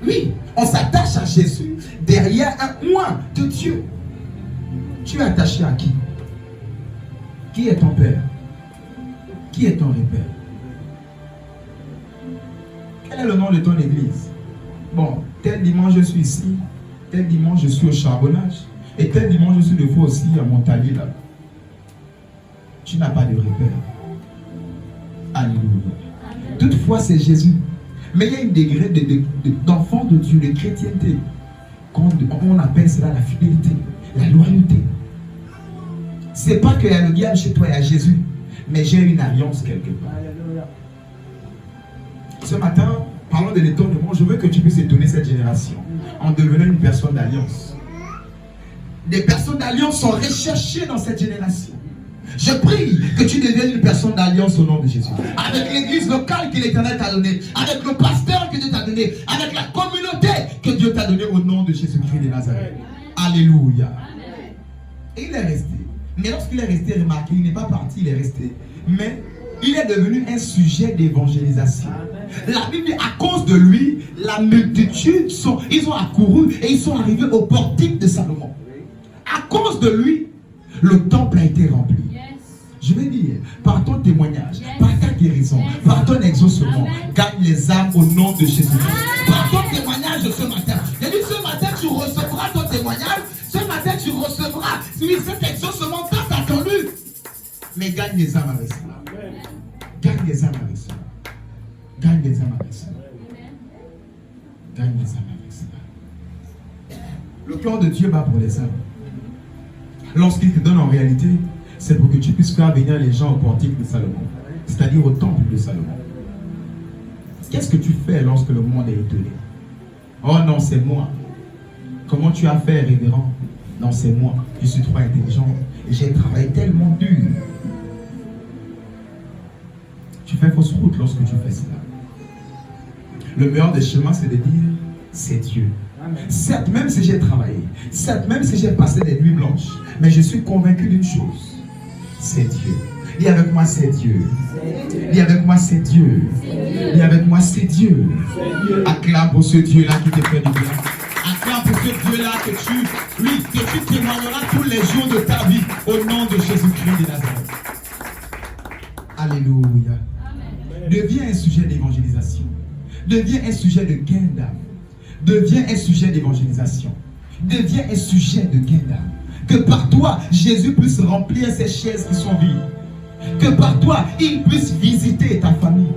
Oui, on s'attache à Jésus derrière un oint de Dieu. Tu es attaché à qui? Qui est ton père? Qui est ton repère? Quel est le nom de ton église? Bon, tel dimanche je suis ici, tel dimanche je suis au charbonnage, et tel dimanche je suis de fois aussi à Montalier là. Tu n'as pas de repère. Alléluia. Toutefois, c'est Jésus. Mais il y a un degré d'enfant de Dieu, de chrétienté. On appelle cela la fidélité, la loyauté. C'est pas qu'il y a le diable chez toi, il y a Jésus. Mais j'ai une alliance quelque part. Ce matin, parlons de l'étonnement. Je veux que tu puisses étonner cette génération en devenant une personne d'alliance. Des personnes d'alliance sont recherchées dans cette génération. Je prie que tu deviennes une personne d'alliance au nom de Jésus. Avec l'église locale que l'Éternel t'a donnée, avec le pasteur que Dieu t'a donné, avec la communauté que Dieu t'a donnée au nom de Jésus-Christ de Nazareth. Alléluia. Et il est resté. Mais lorsqu'il est resté, remarquez, il n'est pas parti, il est resté. Mais il est devenu un sujet d'évangélisation. La Bible dit, à cause de lui, la multitude, ils ont accouru et ils sont arrivés au portique de Salomon. À cause de lui, le temple a été rempli. Je vais dire, par ton témoignage, par ta guérison, par ton exaucement, gagne les âmes au nom de Jésus. Par ton témoignage de ce matin. J'ai dit, ce matin, tu recevras ton témoignage. Ce matin, tu recevras cet exaucement tant attendu. Mais gagne les âmes avec cela. Gagne les âmes avec cela. Gagne les âmes avec cela. Gagne les âmes avec cela. Le cœur de Dieu bat pour les âmes. Lorsqu'il te donne en réalité, c'est pour que tu puisses faire venir les gens au portique de Salomon, c'est-à-dire au temple de Salomon. Qu'est-ce que tu fais lorsque le monde est étonné? Oh non, c'est moi. Comment tu as fait, révérend? Non, c'est moi. Je suis trop intelligent et j'ai travaillé tellement dur. Tu fais fausse route lorsque tu fais cela. Le meilleur des chemins, c'est de dire, c'est Dieu. Certes, même si j'ai travaillé, certes, même si j'ai passé des nuits blanches, mais je suis convaincu d'une chose, c'est Dieu. Dis avec moi, c'est Dieu. Dis avec moi, c'est Dieu. Dis avec moi, c'est Dieu. Acclame pour ce Dieu-là qui te fait du bien. Acclame pour ce Dieu-là que tu témoigneras tous les jours de ta vie au nom de Jésus-Christ de Nazareth. Alléluia. Deviens un sujet d'évangélisation. Deviens un sujet de gain d'âme. Deviens un sujet d'évangélisation. Deviens un sujet de gain d'âme. Que par toi, Jésus puisse remplir ces chaises qui sont vides. Que par toi, il puisse visiter ta famille.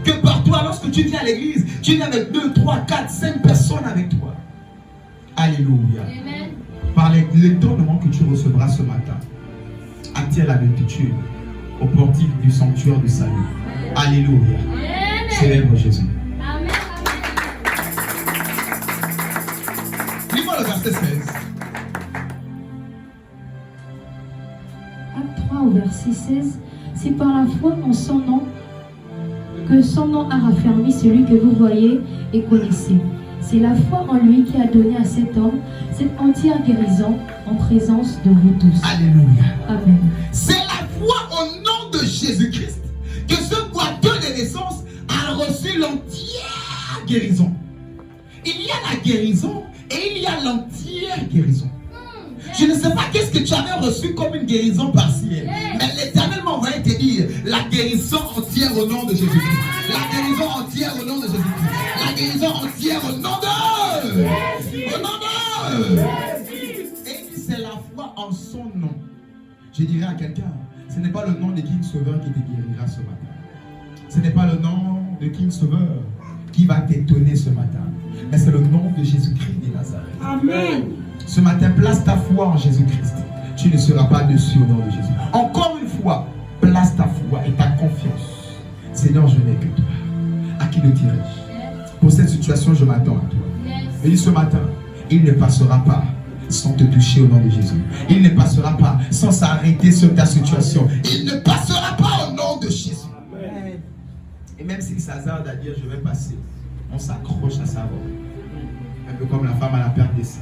Que par toi, lorsque tu viens à l'église, tu viens avec 2, 3, 4, 5 personnes avec toi. Alléluia. Amen. Par l'étonnement que tu recevras ce matin, attire la multitude au portique du sanctuaire du salut. Alléluia. Célèbre Jésus. Amen. Lis-moi le verset 16. Acte 3 au verset 16. C'est par la foi en son nom que son nom a raffermi celui que vous voyez et connaissez. C'est la foi en lui qui a donné à cet homme cette entière guérison en présence de vous tous. Alléluia. Amen. C'est la foi au nom de Jésus-Christ que ce boiteux de naissance a reçu l'entière guérison. Il y a la guérison et il y a l'entière guérison. Je ne sais pas qu'est-ce que tu avais reçu comme une guérison partielle. Mais l'Éternel m'a envoyé te dire la guérison entière au nom de Jésus-Christ. La guérison entière au nom de Jésus-Christ. La guérison entière au nom de... Au nom de... Et c'est la foi en son nom. Je dirais à quelqu'un, ce n'est pas le nom de King Sauveur qui te guérira ce matin. Ce n'est pas le nom de King Sauveur qui va t'étonner ce matin. Mais c'est le nom de Jésus-Christ de Nazareth. Amen. Ce matin, place ta foi en Jésus-Christ. Tu ne seras pas déçu au nom de Jésus. Encore une fois, place ta foi et ta confiance. Seigneur, je n'ai que toi. À qui le dirai-je? Pour cette situation, je m'attends à toi. Et ce matin, il ne passera pas sans te toucher au nom de Jésus. Il ne passera pas sans s'arrêter sur ta situation. Il ne passera pas au nom de Jésus. Et même s'il s'hasarde à dire je vais passer, on s'accroche à sa voix. Un peu comme la femme à la perte des seins.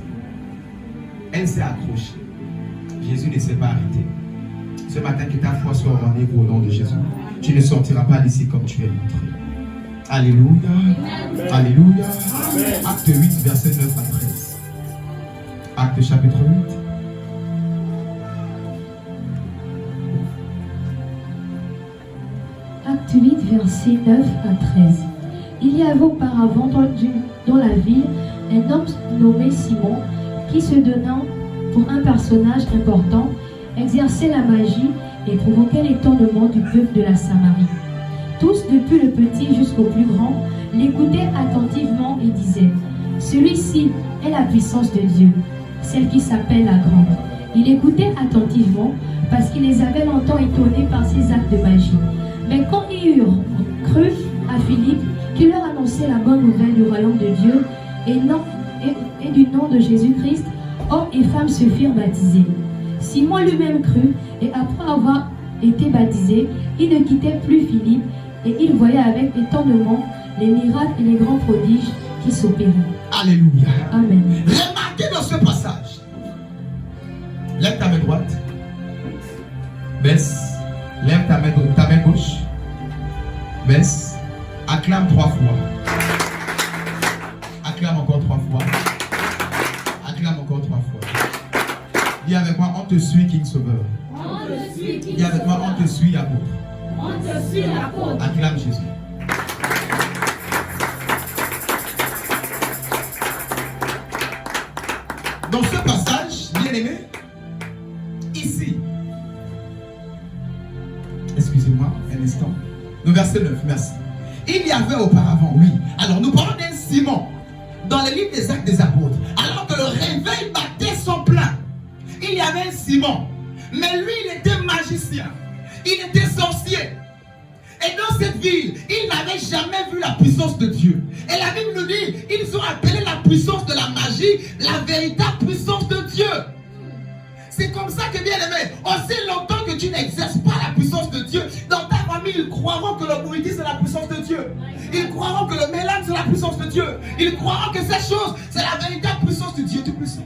Elle s'est accrochée. Jésus ne s'est pas arrêté. Ce matin, que ta foi soit au rendez-vous au nom de Jésus. Tu ne sortiras pas d'ici comme tu es rentré. Alléluia. Amen. Alléluia. Amen. Acte 8, verset 9 à 13. Acte chapitre 8. Acte 8, verset 9 à 13. Il y avait auparavant dans la ville un homme nommé Simon qui, se donnant pour un personnage important, exerçait la magie et provoquait l'étonnement du peuple de la Samarie. Tous, depuis le petit jusqu'au plus grand, l'écoutaient attentivement et disaient « Celui-ci est la puissance de Dieu, celle qui s'appelle la grande. » Il écoutait attentivement parce qu'il les avait longtemps étonnés par ses actes de magie. Mais quand ils eurent cru à Philippe, qui leur annonçait la bonne nouvelle du royaume de Dieu et du nom de Jésus-Christ, hommes et femmes se firent baptiser. Simon lui-même crut, et après avoir été baptisé, il ne quittait plus Philippe, et il voyait avec étonnement les miracles et les grands prodiges qui s'opéraient. Alléluia. Amen. Remarquez dans ce passage. Lève ta main droite. Baisse. Lève ta main gauche. Baisse. Acclame 3 fois. Acclame encore 3 fois. Acclame encore 3 fois. Dis avec moi, on te suit, King Sauveur. Dis avec moi, on te suit, apôtre. On te suit, apôtre. Acclame Jésus. Dans ce passage, bien aimé, ici, excusez-moi un instant, le verset 9, merci. Il y avait auparavant, oui. Alors nous parlons d'un Simon dans le livre des Actes des Apôtres. Alors que le réveil battait son plein, il y avait un Simon. Mais lui, il était magicien. Il était sorcier. Et dans cette ville, il n'avait jamais vu la puissance de Dieu. Et la Bible nous dit, ils ont appelé la puissance de la magie la véritable puissance de Dieu. C'est comme ça que, bien aimé, aussi longtemps que tu n'exerces pas la puissance de Dieu, dans ta famille, ils croiront que le bouillie c'est la puissance de Dieu. Ils croiront que le mélange c'est la puissance de Dieu. Ils croiront que ces choses, c'est la véritable puissance de Dieu Tout-Puissant.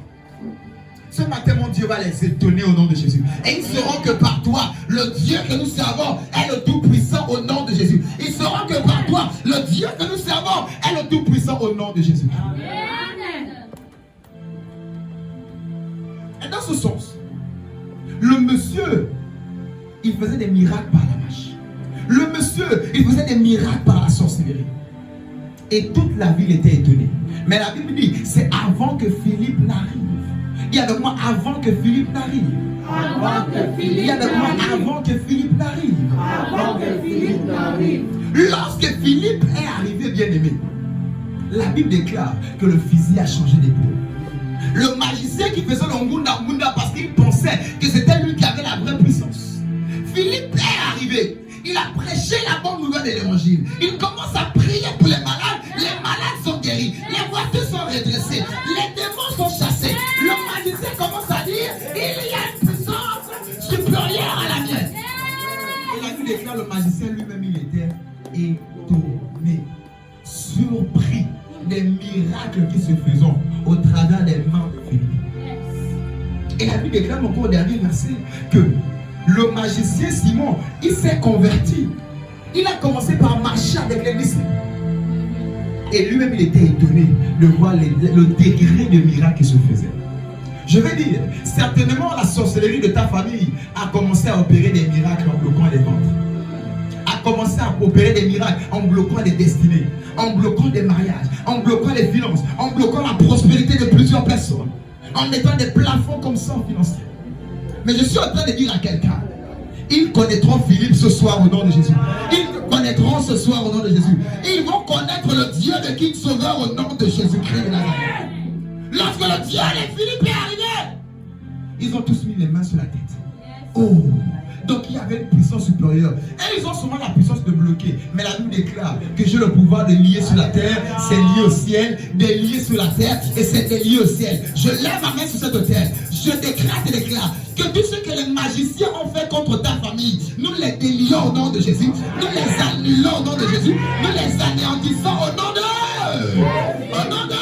Ce matin, mon Dieu va les étonner au nom de Jésus. Et ils sauront que par toi, le Dieu que nous servons est le Tout-Puissant au nom de Jésus. Ils sauront que par toi, le Dieu que nous servons est le Tout-Puissant au nom de Jésus. Amen. Et dans ce sens, le monsieur, il faisait des miracles par la magie. Le monsieur, il faisait des miracles par la sorcellerie. Et toute la ville était étonnée. Mais la Bible dit, c'est avant que Philippe n'arrive. Il y a de moi avant que Philippe n'arrive. Avant que Philippe Il y a de moi n'arrive. avant que Philippe n'arrive. Avant que Philippe n'arrive. Lorsque Philippe est arrivé, bien aimé, la Bible déclare que le fusil a changé d'épaule. Le magicien qui faisait le Munda parce qu'il pensait que c'était lui qui avait la vraie puissance. Philippe est arrivé. Il a prêché la bonne nouvelle de l'évangile. Il commence à prier pour les malades. Les malades sont guéris. Les voitures sont redressées. Les démons sont chassés. Le magicien commence à dire, il y a une puissance supérieure à la mienne. Et la Bible déclare le magicien lui-même, il était étonné. des miracles qui se faisaient au travers des mains de Philippe. Et la Bible déclare encore au dernier verset que le magicien Simon, il s'est converti. Il a commencé par marcher avec les disciples. Et lui-même, il était étonné de voir le degré de miracles qui se faisait. Je vais dire, certainement la sorcellerie de ta famille a commencé à opérer des miracles en bloquant les ventres. A commencé à opérer des miracles en bloquant les destinées, en bloquant des mariages, en bloquant les finances, en bloquant la prospérité de plusieurs personnes, en mettant des plafonds comme ça financiers. Mais je suis en train de dire à quelqu'un, ils connaîtront Philippe ce soir au nom de Jésus. Ils connaîtront ce soir au nom de Jésus. Ils vont connaître le Dieu de King Sauveur au nom de Jésus-Christ de Nazareth. Lorsque le Dieu de Philippe est arrivé, ils ont tous mis les mains sur la tête. Oh! Donc il y avait une puissance supérieure. Et ils ont souvent la puissance de bloquer. Mais la Bible déclare que j'ai le pouvoir de lier sur la terre, c'est lié au ciel, de lier sur la terre, et c'est lié au ciel. Je lève ma main sur cette terre. Je déclare et déclare que tout ce que les magiciens ont fait contre ta famille, nous les délions au nom de Jésus. Nous les annulons au nom de Jésus. Nous les anéantissons au nom de... Au nom de...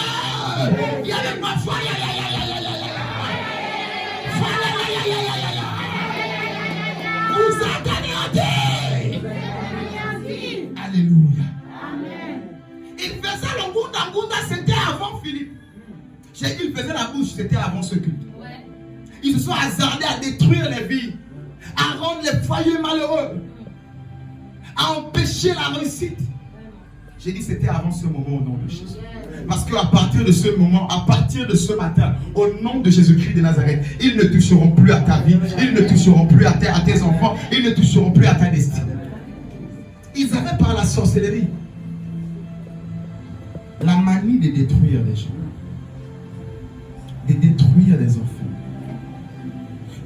Il y avait ma foi. Vous êtes anéantis. Alléluia. Amen. Il faisait le Ngunda, c'était avant Philippe. J'ai dit, il faisait la bouche, c'était avant ce culte. Ouais. Ils se sont hasardés à détruire les vies, à rendre les foyers malheureux, à empêcher la réussite. J'ai dit, c'était avant ce moment au nom de Jésus. Parce qu'à partir de ce moment, à partir de ce matin, au nom de Jésus-Christ de Nazareth, ils ne toucheront plus à ta vie, ils ne toucheront plus à tes enfants, ils ne toucheront plus à ta destinée. Ils avaient par la sorcellerie la manie de détruire les gens, de détruire les enfants.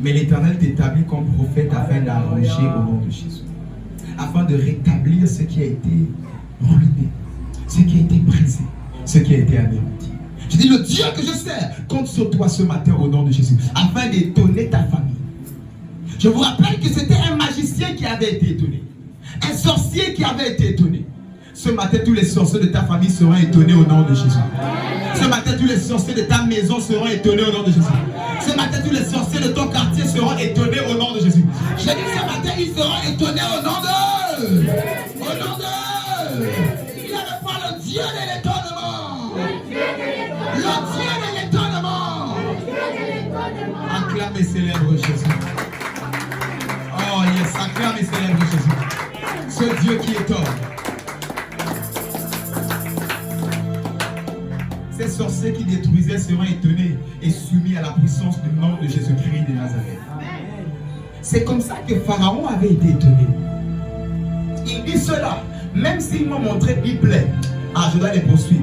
Mais l'Éternel t'établit comme prophète afin d'arranger au nom de Jésus, afin de rétablir ce qui a été ruiné, ce qui a été brisé, ce qui a été anéanti. Je dis, le Dieu que je sers compte sur toi ce matin au nom de Jésus, afin d'étonner ta famille. Je vous rappelle que c'était un magicien qui avait été étonné, un sorcier qui avait été étonné. Ce matin, tous les sorciers de ta famille seront étonnés au nom de Jésus. Ce matin, tous les sorciers de ta maison seront étonnés au nom de Jésus. Ce matin, tous les sorciers de ton quartier seront étonnés au nom de Jésus. Je dis, ce matin, ils seront étonnés au nom de... Au nom de... Il n'y avait pas le Dieu de l'étonnement. Le Dieu de l'étonnement. Acclame et célèbre Jésus. Oh yes, acclame et célèbre Jésus. Ce Dieu qui étonne. Ces sorciers qui détruisaient seront étonnés et soumis à la puissance du nom de Jésus-Christ de Nazareth. C'est comme ça que Pharaon avait été étonné. Il dit cela, même s'il m'a montré qu'il plaît, je dois les poursuivre.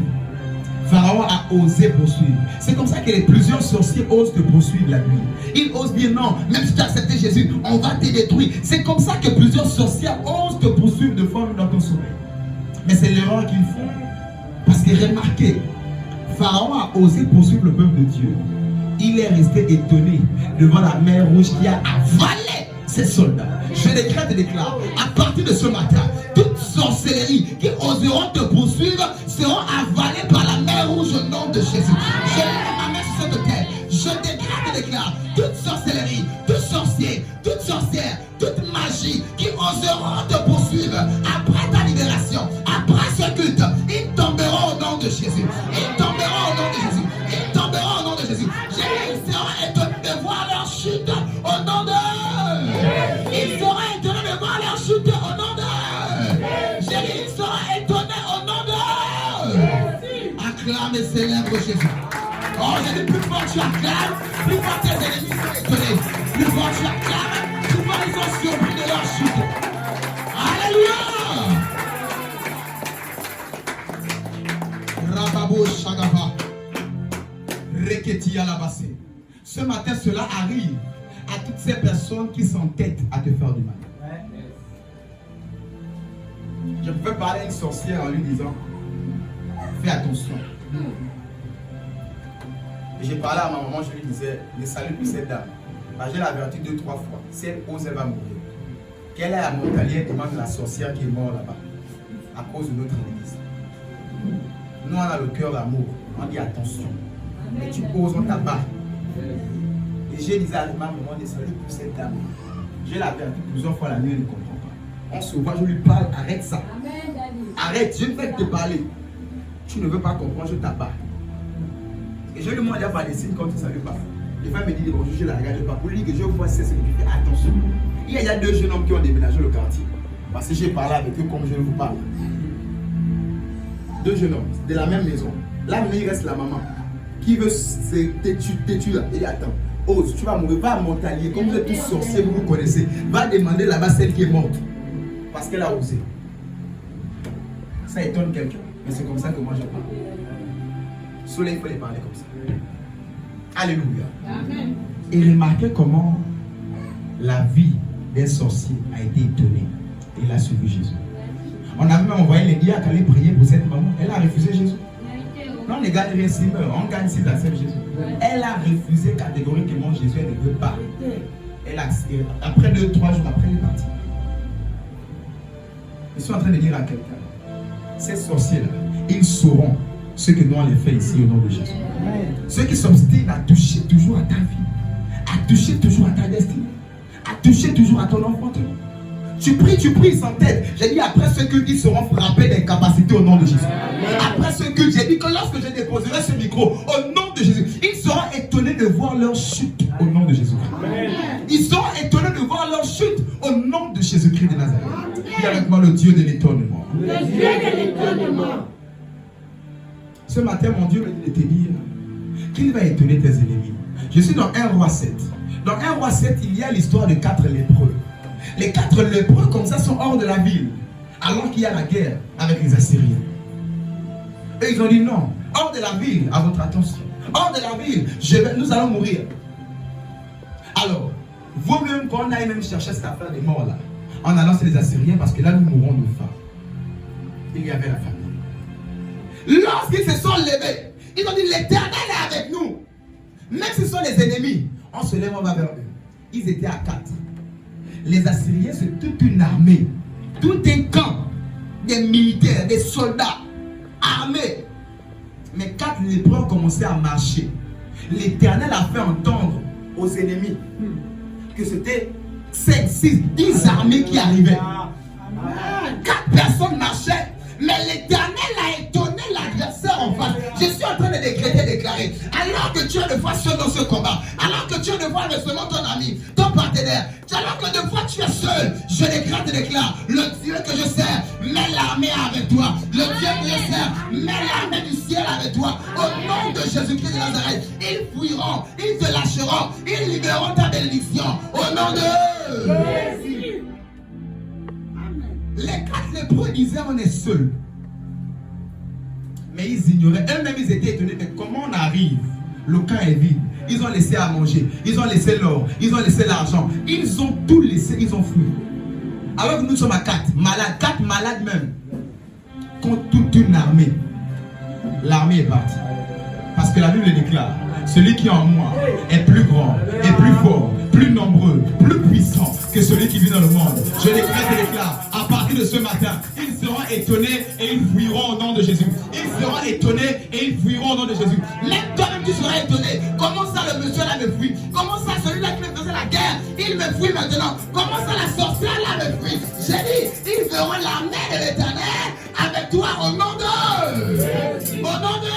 Pharaon a osé poursuivre. C'est comme ça que plusieurs sorciers osent te poursuivre la nuit. Ils osent dire non, même si tu as accepté Jésus, on va te détruire. C'est comme ça que plusieurs sorciers osent te poursuivre de forme dans ton sommeil. Mais c'est l'erreur qu'ils font. Parce que remarquez, Pharaon a osé poursuivre le peuple de Dieu. Il est resté étonné devant la mer Rouge qui a avalé ses soldats. Je décrète et déclare, à partir de ce matin, toute sorcellerie qui oseront te poursuivre seront avalées par la mer Rouge au nom de Jésus. Je lève ma main sur cette terre. Je décrète et déclare, toute sorcellerie, tout sorcier, toute sorcière, toute magie qui oseront te poursuivre après ta libération, après ce culte, ils tomberont au nom de Jésus. Ils tomberont au nom de Jésus. Ils tomberont au nom de Jésus. Ils seront étonnés de voir leur chute au nom de... Ils seront étonnés de voir leur chute au nom de... Ils seront étonnés au nom de... Acclame et célèbre Jésus. Oh, j'ai dit plus fort tu acclames, plus fort tes ennemis sont étonnés. Plus fort tu acclames, plus fort ils sont surpris de leur chute. Alléluia. Rababo Shagaba. Reketi Alabase. Ce matin, cela arrive à toutes ces personnes qui s'entêtent à te faire du mal. Je pouvais parler à une sorcière en lui disant, fais attention. Et j'ai parlé à ma maman, je lui disais, ne salue plus cette dame. J'ai l'averti 2-3 fois. Si elle ose, elle va mourir. Quelle est la Montalière demande la sorcière qui est morte là-bas à cause de notre église. Nous, on a le cœur d'amour. On dit attention. Et tu poses, on t'abat. Et j'ai dit à ma maman, salut pour cette dame. J'ai la perdu plusieurs fois la nuit, elle ne comprend pas. On se voit, je lui parle, arrête ça. Arrête, je ne vais te parler. Tu ne veux pas comprendre, je t'abats. Et je lui demande à faire des signes quand tu ne salues pas. Les femmes me disent bonjour, je la regarde pas. Pour lui dire que je vois c'est ce que tu fais, attention. Il y a 2 jeunes hommes qui ont déménagé le quartier. Parce que j'ai parlé avec eux comme je vous parle. 2 jeunes hommes de la même maison. Là, maintenant, il reste la maman qui veut têtu là. Et attends, ose, tu vas mourir, va à Montalier. Comme vous êtes tous sorciers, vous vous connaissez. Va demander là-bas celle qui est morte. Parce qu'elle a osé. Ça étonne quelqu'un. Mais c'est comme ça que moi je parle. Soleil, il faut les parler comme ça. Alléluia. Amen. Et remarquez comment la vie d'un sorcier a été étonnée. Et il a suivi Jésus. On a même envoyé les diacres aller prier pour cette maman. Elle a refusé Jésus. Non, on ne gagne rien s'il meurt. On gagne s'il accepte Jésus. Elle a refusé catégoriquement Jésus. Elle ne veut pas. Après 2-3 jours après, elle est partie. Je suis en train de dire à quelqu'un, ces sorciers-là, ils sauront ce que nous on les fait ici au nom de Jésus. Ceux qui s'obstinent à toucher toujours à ta vie, à toucher toujours à ta destinée, à toucher toujours à ton enfantement. Tu pries sans tête. J'ai dit après ce que ils seront frappés d'incapacité au nom de Jésus. Après ce que j'ai dit que lorsque je déposerai ce micro au nom de Jésus, ils seront étonnés de voir leur chute au nom de Jésus. Ils seront étonnés de voir leur chute au nom de Jésus-Christ de Nazareth. Dis avec moi le Dieu de l'étonnement. Le Dieu de l'étonnement. Ce matin, mon Dieu me dit de te dire qu'il va étonner tes ennemis. Je suis dans 1 Roi 7. Dans 1 Roi 7, il y a l'histoire de 4 lépreux. Les 4 lépreux comme ça sont hors de la ville, alors qu'il y a la guerre avec les Assyriens. Et ils ont dit non, hors de la ville, à votre attention. Hors de la ville, nous allons mourir. Alors, vaut mieux qu'on aille même chercher cette affaire des morts là, en allant chez les Assyriens, parce que là nous mourrons de faim. Il y avait la famille. Lorsqu'ils se sont levés, ils ont dit l'Éternel est avec nous. Même si ce sont les ennemis, on se lève, on va vers eux. Ils étaient à 4. Les Assyriens, c'est toute une armée, tout un camp, des militaires, des soldats, armés. Mais 4 lépreux ont commencé à marcher. L'Éternel a fait entendre aux ennemis que c'était 5, 6, 10 armées qui arrivaient. 4 personnes marchaient, mais l'Éternel a étonné l'adversaire en face. Je suis en train de déclarer, alors que tu as de foi seul dans ce combat, alors que tu as de foi seulement ton ami, ton partenaire, alors que de fois tu es seul, je déclare, le Dieu que je sers, mets l'armée avec toi. Le Dieu que je sers, mets l'armée du ciel avec toi. Au nom de Jésus-Christ de Nazareth, ils fuiront, ils te lâcheront, ils libéreront ta bénédiction. Au nom de Jésus. Les 4 lépreux disaient on est seuls. Mais ils ignoraient, eux-mêmes ils étaient étonnés, mais comment on arrive? Le camp est vide. Ils ont laissé à manger, ils ont laissé l'or, ils ont laissé l'argent, ils ont tout laissé, ils ont fui. Alors que nous sommes à 4 malades même, contre toute une armée. L'armée est partie. Parce que la Bible déclare, celui qui est en moi est plus grand, est plus fort, plus nombreux, plus puissant que celui qui vit dans le monde. Je déclare, à partir de ce matin, ils seront étonnés et ils fuiront au nom de Jésus. Ils seront étonnés et ils fuiront au nom de Jésus. Même toi-même tu seras étonné. Comment ça le monsieur là me fuit? Comment ça celui-là qui me faisait la guerre, il me fuit maintenant? Comment ça la sorcière là me fuit? J'ai dit, ils verront l'armée de l'Éternel avec toi au nom de Jésus. Au nom de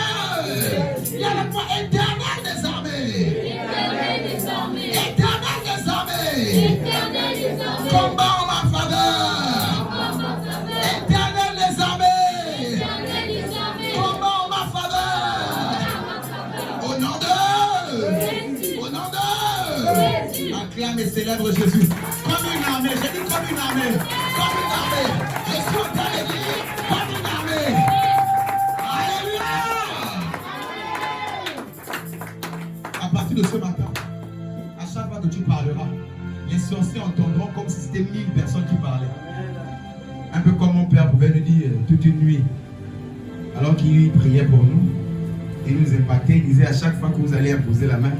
il y a le point éternel des armées. Éternel des armées. Éternel des armées. Éternel des armées. Combat en ma faveur. Éternel des armées. Éternel des armées. Combat en ma faveur. Au nom de Jésus. Au nom de Jésus. Acclame et célèbre Jésus. Comme une armée. J'ai dit comme une armée. Comme une armée. Je suis en train de dire comme une armée. À partir de ce matin, à chaque fois que tu parleras, les sorciers entendront comme si c'était 1000 personnes qui parlaient. Un peu comme mon père pouvait nous dire toute une nuit, alors qu'il priait pour nous, il nous impactait, il disait à chaque fois que vous allez imposer la main,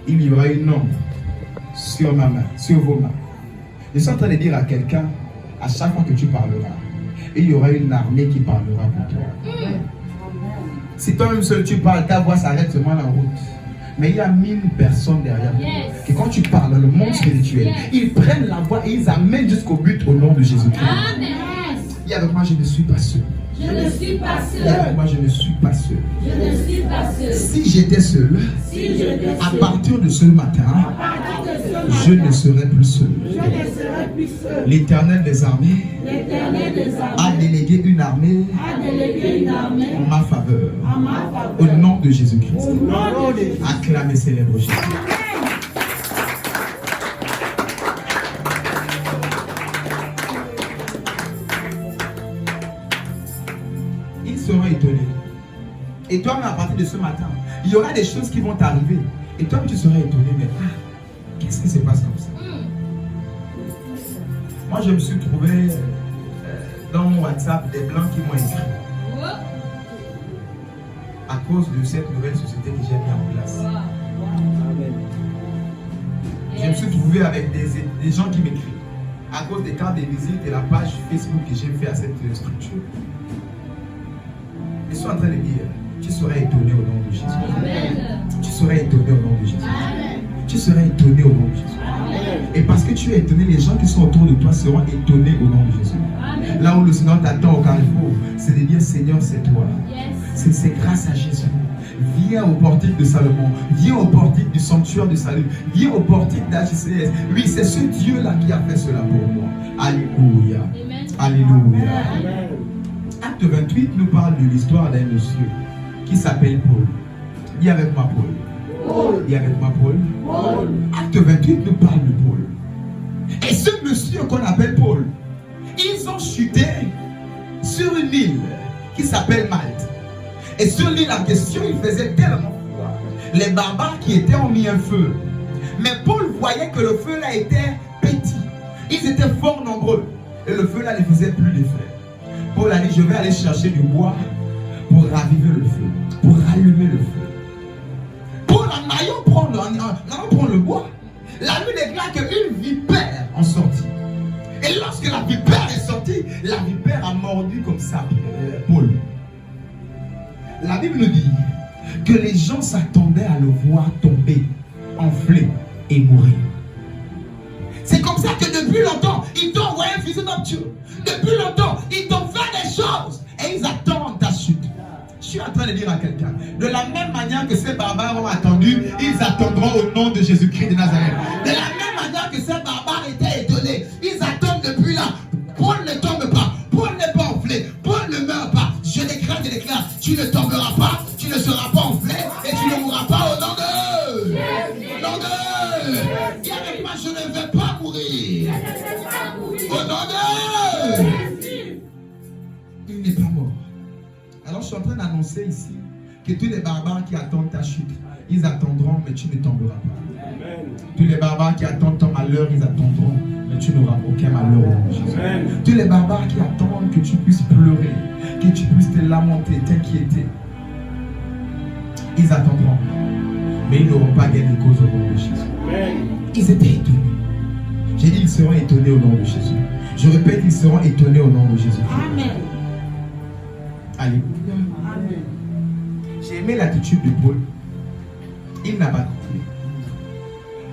il y aura une ombre sur ma main, sur vos mains. Je suis en train de dire à quelqu'un, à chaque fois que tu parleras, il y aura une armée qui parlera pour toi. Si toi-même seul tu parles, ta voix s'arrête seulement en route. Mais il y a 1000 personnes derrière toi. Et quand tu parles dans le monde spirituel, ils prennent la voix et ils amènent jusqu'au but au nom de Jésus-Christ. Dis avec moi, je ne suis pas seul. Je ne suis pas seul. Dis avec moi, je ne suis pas seul. Je ne suis pas seul. Si j'étais seul, à partir de ce matin, je ne serais plus seul. L'Éternel des armées a délégué une armée en ma faveur. Au nom de Jésus-Christ. Acclamez, célèbre Jésus. Ils seront étonnés. Et toi, à partir de ce matin, il y aura des choses qui vont t'arriver. Et toi, tu seras étonné. Mais qu'est-ce qui se passe comme ça? Moi, je me suis trouvé dans mon WhatsApp des blancs qui m'ont écrit. À cause de cette nouvelle société que j'ai mis en place. Je me suis trouvé avec des gens qui m'écrivent. À cause des cartes de visite et la page Facebook que j'ai fait à cette structure. Ils sont en train de dire, tu serais étonné au nom de Jésus. Amen. Tu serais étonné au nom de Jésus. Amen. Tu serais étonné au nom de Jésus. Amen. Et parce que tu es étonné, les gens qui sont autour de toi seront étonnés au nom de Jésus. Amen. Là où le Seigneur t'attend au carrefour, c'est de dire, Seigneur, c'est toi. Yes. C'est grâce à Jésus. Viens au portique de Salomon. Viens au portique du sanctuaire du salut. Viens au portique d'HCS. Oui, c'est ce Dieu-là qui a fait cela pour moi. Alléluia. Amen. Alléluia. Amen. Acte 28 nous parle de l'histoire d'un monsieur qui s'appelle Paul. Dis avec moi Paul. Dis avec moi Paul. Acte 28 nous parle de Paul. Et ce monsieur qu'on appelle Paul, ils ont chuté sur une île qui s'appelle Malte. Et sur l'île en question, il faisait tellement froid. Les barbares qui étaient ont mis un feu. Mais Paul voyait que le feu là était petit. Ils étaient fort nombreux. Et le feu là ne faisait plus d'effet. Paul a dit, je vais aller chercher du bois pour raviver le feu, pour rallumer le feu. Paul, en allant prendre le bois, la Bible déclare qu'une vipère en sortit. Et lorsque la vipère est sortie, la vipère a mordu comme ça Paul. La Bible nous dit que les gens s'attendaient à le voir tomber, enflé et mourir. C'est comme ça que depuis longtemps, ils t'ont envoyé un fusil nocturne. Depuis longtemps, ils t'ont fait des choses et ils attendent ta chute. Je suis en train de dire à quelqu'un, de la même manière que ces barbares ont attendu, ils attendront au nom de Jésus-Christ de Nazareth. De la même manière que ces barbares étaient étonnés, ils attendent depuis là. Paul ne tombe pas, Paul n'est pas enflé, Paul ne meurt pas. Je déclare, tu ne tomberas pas, tu ne seras pas enflé et tu ne mourras pas au nom de... Au nom de... Dis avec moi, je ne vais pas mourir. Au nom de... Il n'est pas mort. Alors je suis en train d'annoncer ici que tous les barbares qui attendent ta chute, ils attendront, mais tu ne tomberas pas. Amen. Tous les barbares qui attendent ton malheur, ils attendront, mais tu n'auras aucun malheur au nom de Jésus. Amen. Tous les barbares qui attendent que tu puisses pleurer, que tu puisses te lamenter, t'inquiéter, ils attendront, mais ils n'auront pas gagné cause au nom de Jésus. Amen. Ils étaient étonnés. J'ai dit, ils seront étonnés au nom de Jésus. Je répète, ils seront étonnés au nom de Jésus. Amen. Alléluia. Amen. J'ai aimé l'attitude de Paul. Il n'a pas compris.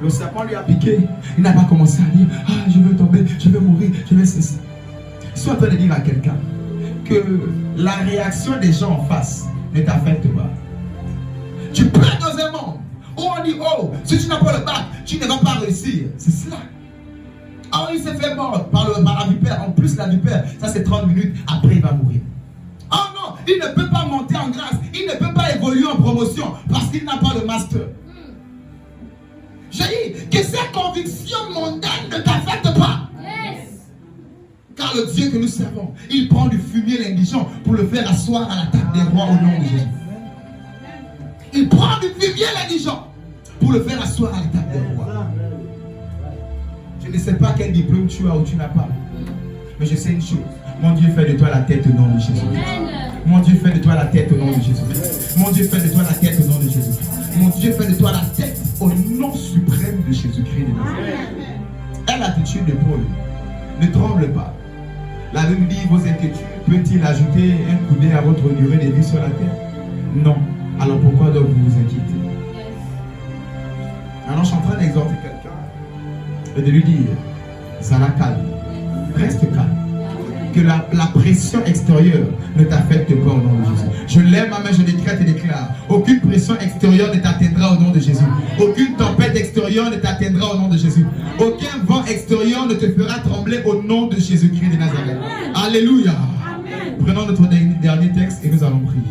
Le serpent lui a piqué. Il n'a pas commencé à dire, je vais tomber, je vais mourir, je vais cesser. Je suis en train de dire à quelqu'un que la réaction des gens en face ne t'affecte pas. Tu peux être dans un monde où on dit, si tu n'as pas le bac, tu ne vas pas réussir. C'est cela. Alors il s'est fait mort par la vipère. En plus, la vipère, ça c'est 30 minutes, après il va mourir. Oh non, il ne peut pas monter en grâce, il ne peut pas évoluer en promotion parce qu'il n'a pas le master. J'ai dit que ces convictions mondaines ne t'affectent pas. Yes. Car le Dieu que nous servons, il prend du fumier l'indigent pour le faire asseoir à la table des rois au nom de Jésus. Il prend du fumier l'indigent pour le faire asseoir à la table des rois. Je ne sais pas quel diplôme tu as ou tu n'as pas, mais je sais une chose. Mon Dieu fait de toi la tête au nom de Jésus. Mon Dieu fait de toi la tête au nom de Jésus. Mon Dieu fait de toi la tête au nom de Jésus. Mon Dieu fait de toi la tête au nom suprême de Jésus-Christ. Et l'attitude de Paul, ne tremble pas. La Bible dit, vos inquiétudes, peut-il ajouter un coudé à votre durée de vie sur la terre? Non. Alors pourquoi donc vous vous inquiétez? Alors je suis en train d'exhorter quelqu'un et de lui dire, ça la calme, reste calme. Que la pression extérieure ne t'affecte pas au nom de Jésus. Je lève ma main, je décrète et déclare, aucune pression extérieure ne t'atteindra au nom de Jésus. Aucune tempête extérieure ne t'atteindra au nom de Jésus. Aucun vent extérieur ne te fera trembler au nom de Jésus-Christ de Nazareth. Alléluia. Prenons notre dernier texte et nous allons prier.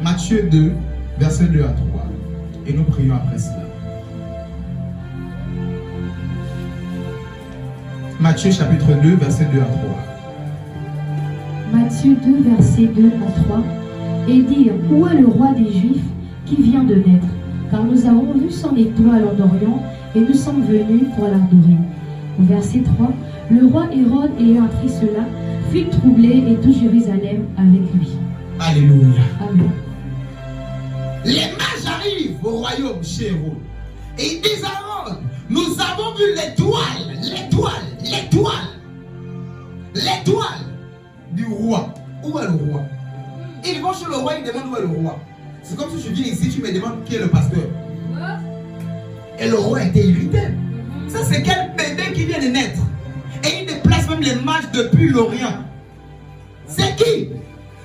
Matthieu 2, versets 2 à 3. Et nous prions après cela. Matthieu chapitre 2, versets 2 à 3. Matthieu 2, versets 2 à 3. Et dire, où est le roi des Juifs qui vient de naître? Car nous avons vu son étoile en Orient et nous sommes venus pour l'adorer. Au verset 3, le roi Hérode, ayant appris cela, fut troublé et tout Jérusalem avec lui. Alléluia. Amen. Les mages arrivent au royaume chez Hérode. Et ils disent à Hérode, nous avons vu l'étoile du roi. Où est le roi? Ils vont chez le roi, ils demandent où est le roi. C'est comme si je viens ici, tu me demandes qui est le pasteur. Et le roi était irrité. Ça, c'est quel bébé qui vient de naître. Et il déplace même les mages depuis l'Orient. C'est qui?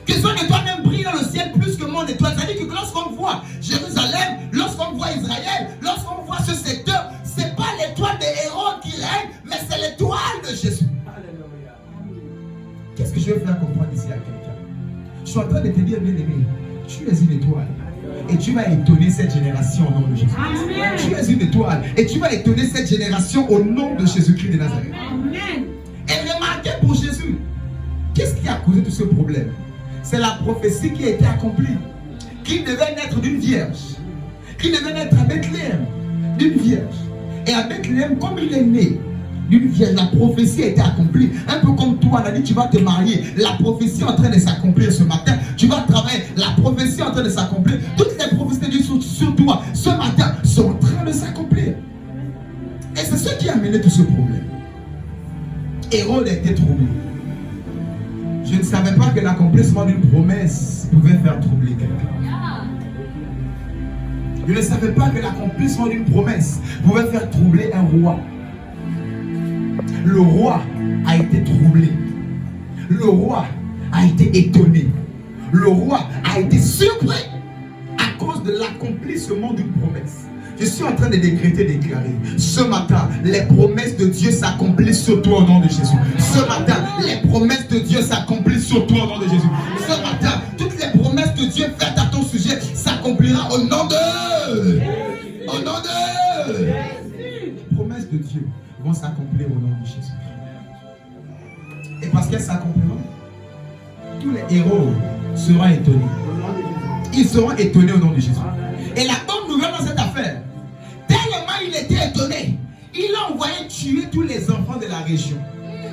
Que son étoile même brille dans le ciel plus que mon étoile. Ça veut dire que lorsqu'on voit Jérusalem, lorsqu'on voit Israël, lorsqu'on voit ce secteur, ce n'est pas l'étoile de Hérode qui règne, mais c'est l'étoile de Jésus. Qu'est-ce que je vais faire comprendre ici à quelqu'un? Je suis en train de te dire, bien aimé, tu es une étoile. Et tu vas étonner cette génération au nom de Jésus. Amen. Tu es une étoile. Et tu vas étonner cette génération au nom de Jésus-Christ de Nazareth. Amen. Et remarquez pour Jésus, qu'est-ce qui a causé tout ce problème? C'est la prophétie qui a été accomplie. Qu'il devait naître d'une vierge. Qu'il devait naître à Bethléem d'une vierge. Et à Bethléem, comme il est né d'une vierge, la prophétie a été accomplie. Un peu comme toi, on a dit, tu vas te marier. La prophétie est en train de s'accomplir ce matin. Tu vas travailler. La prophétie est en train de s'accomplir. Toutes les prophéties de Dieu sur toi, ce matin, sont en train de s'accomplir. Et c'est ce qui a amené tout ce problème. Hérode a été troublé. Je ne savais pas que l'accomplissement d'une promesse pouvait faire troubler quelqu'un. Je ne savais pas que l'accomplissement d'une promesse pouvait faire troubler un roi. Le roi a été troublé. Le roi a été étonné. Le roi a été surpris à cause de l'accomplissement d'une promesse. Je suis en train de décréter, déclarer. Ce matin, les promesses de Dieu s'accomplissent sur toi au nom de Jésus. Ce matin, les promesses de Dieu s'accomplissent sur toi au nom de Jésus. Ce matin, toutes les promesses de Dieu faites à ton sujet s'accomplira au nom de... Au nom de... Les promesses de Dieu vont s'accomplir au nom de Jésus. Et parce qu'elles s'accompliront, tous les héros seront étonnés. Ils seront étonnés au nom de Jésus. Et la bonne nouvelle dans cette affaire, tellement il était étonné, il a envoyé tuer tous les enfants de la région.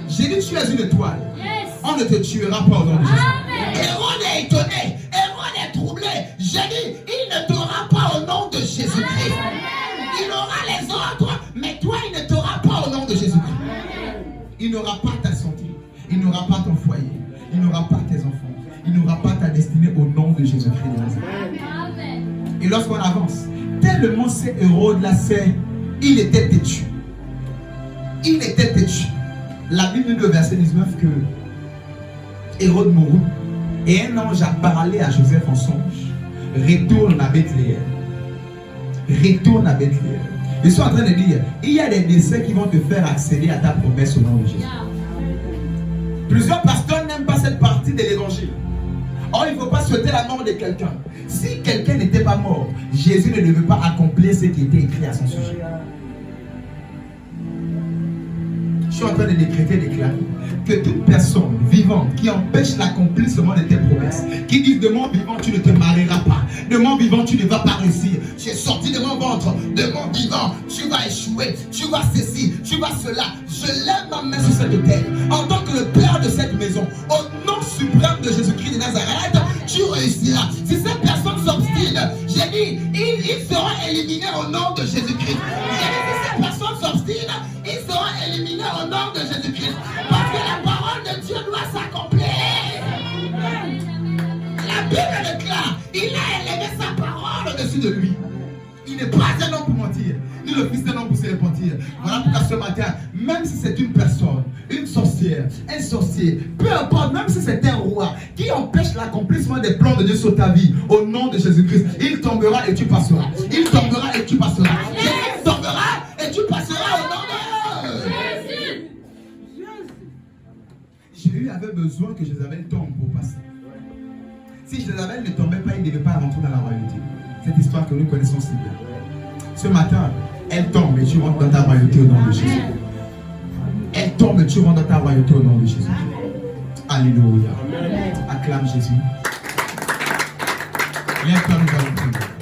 J'ai dit, tu es une étoile. On ne te tuera pas au nom de Jésus. Hérode est étonné, Hérode est troublé. J'ai dit, il ne t'aura pas au nom de Jésus-Christ. Il aura les autres, mais toi, il ne t'aura pas au nom de Jésus-Christ. Il n'aura pas ta santé, il n'aura pas ton foyer, il n'aura pas tes enfants, il n'aura pas ta destinée au nom de Jésus-Christ de Nazareth. Et lorsqu'on avance, tellement c'est Hérode là, il était têtu. Il était têtu. La Bible dit au verset 19 que Hérode mourut et un ange a parlé à Joseph en songe. Retourne à Bethléem. Retourne à Bethléem. Je suis en train de dire, il y a des décès qui vont te faire accéder à ta promesse au nom de Jésus. Plusieurs pasteurs n'aiment pas cette partie de l'évangile. Or, il ne faut pas souhaiter la mort de quelqu'un. Si quelqu'un n'était pas mort, Jésus ne devait pas accomplir ce qui était écrit à son sujet. Je suis en train de décréter, déclarer que toute personne vivante qui empêche l'accomplissement de tes promesses, qui dit de mon vivant tu ne te marieras pas, de mon vivant tu ne vas pas réussir, tu es sorti de mon ventre, de mon vivant tu vas échouer, tu vas ceci, tu vas cela. Je lève ma main sur cette terre en tant que le père de cette maison, au nom suprême de Jésus-Christ de Nazareth, tu réussiras. Si cette personne s'obstine, j'ai dit, ils seront éliminés au nom de Jésus-Christ. J'ai dit, si cette personne s'obstine, ils seront éliminés au nom de Jésus-Christ. Parce que la parole de Dieu doit s'accomplir. La Bible déclare, il a élevé au-dessus de lui. Il n'est pas un homme pour mentir, ni le fils d'un homme pour se repentir. Voilà pourquoi ce matin, même si c'est une personne, une sorcière, un sorcier, peu importe, même si c'est un roi qui empêche l'accomplissement des plans de Dieu sur ta vie, au nom de Jésus-Christ, il tombera et tu passeras. Il tombera et tu passeras. Il tombera et tu passeras au nom de Jésus. Jéhu avait besoin que Jézabel tombe pour passer. Si Jézabel ne tombait pas, il ne devait pas rentrer dans la royauté. Cette histoire que nous connaissons si bien. Ce matin, elle tombe et tu rentres dans ta royauté au nom de Jésus. Elle tombe et tu rentres dans ta royauté au nom de Jésus. Alléluia. Acclame Jésus. Viens, toi, nous allons prier.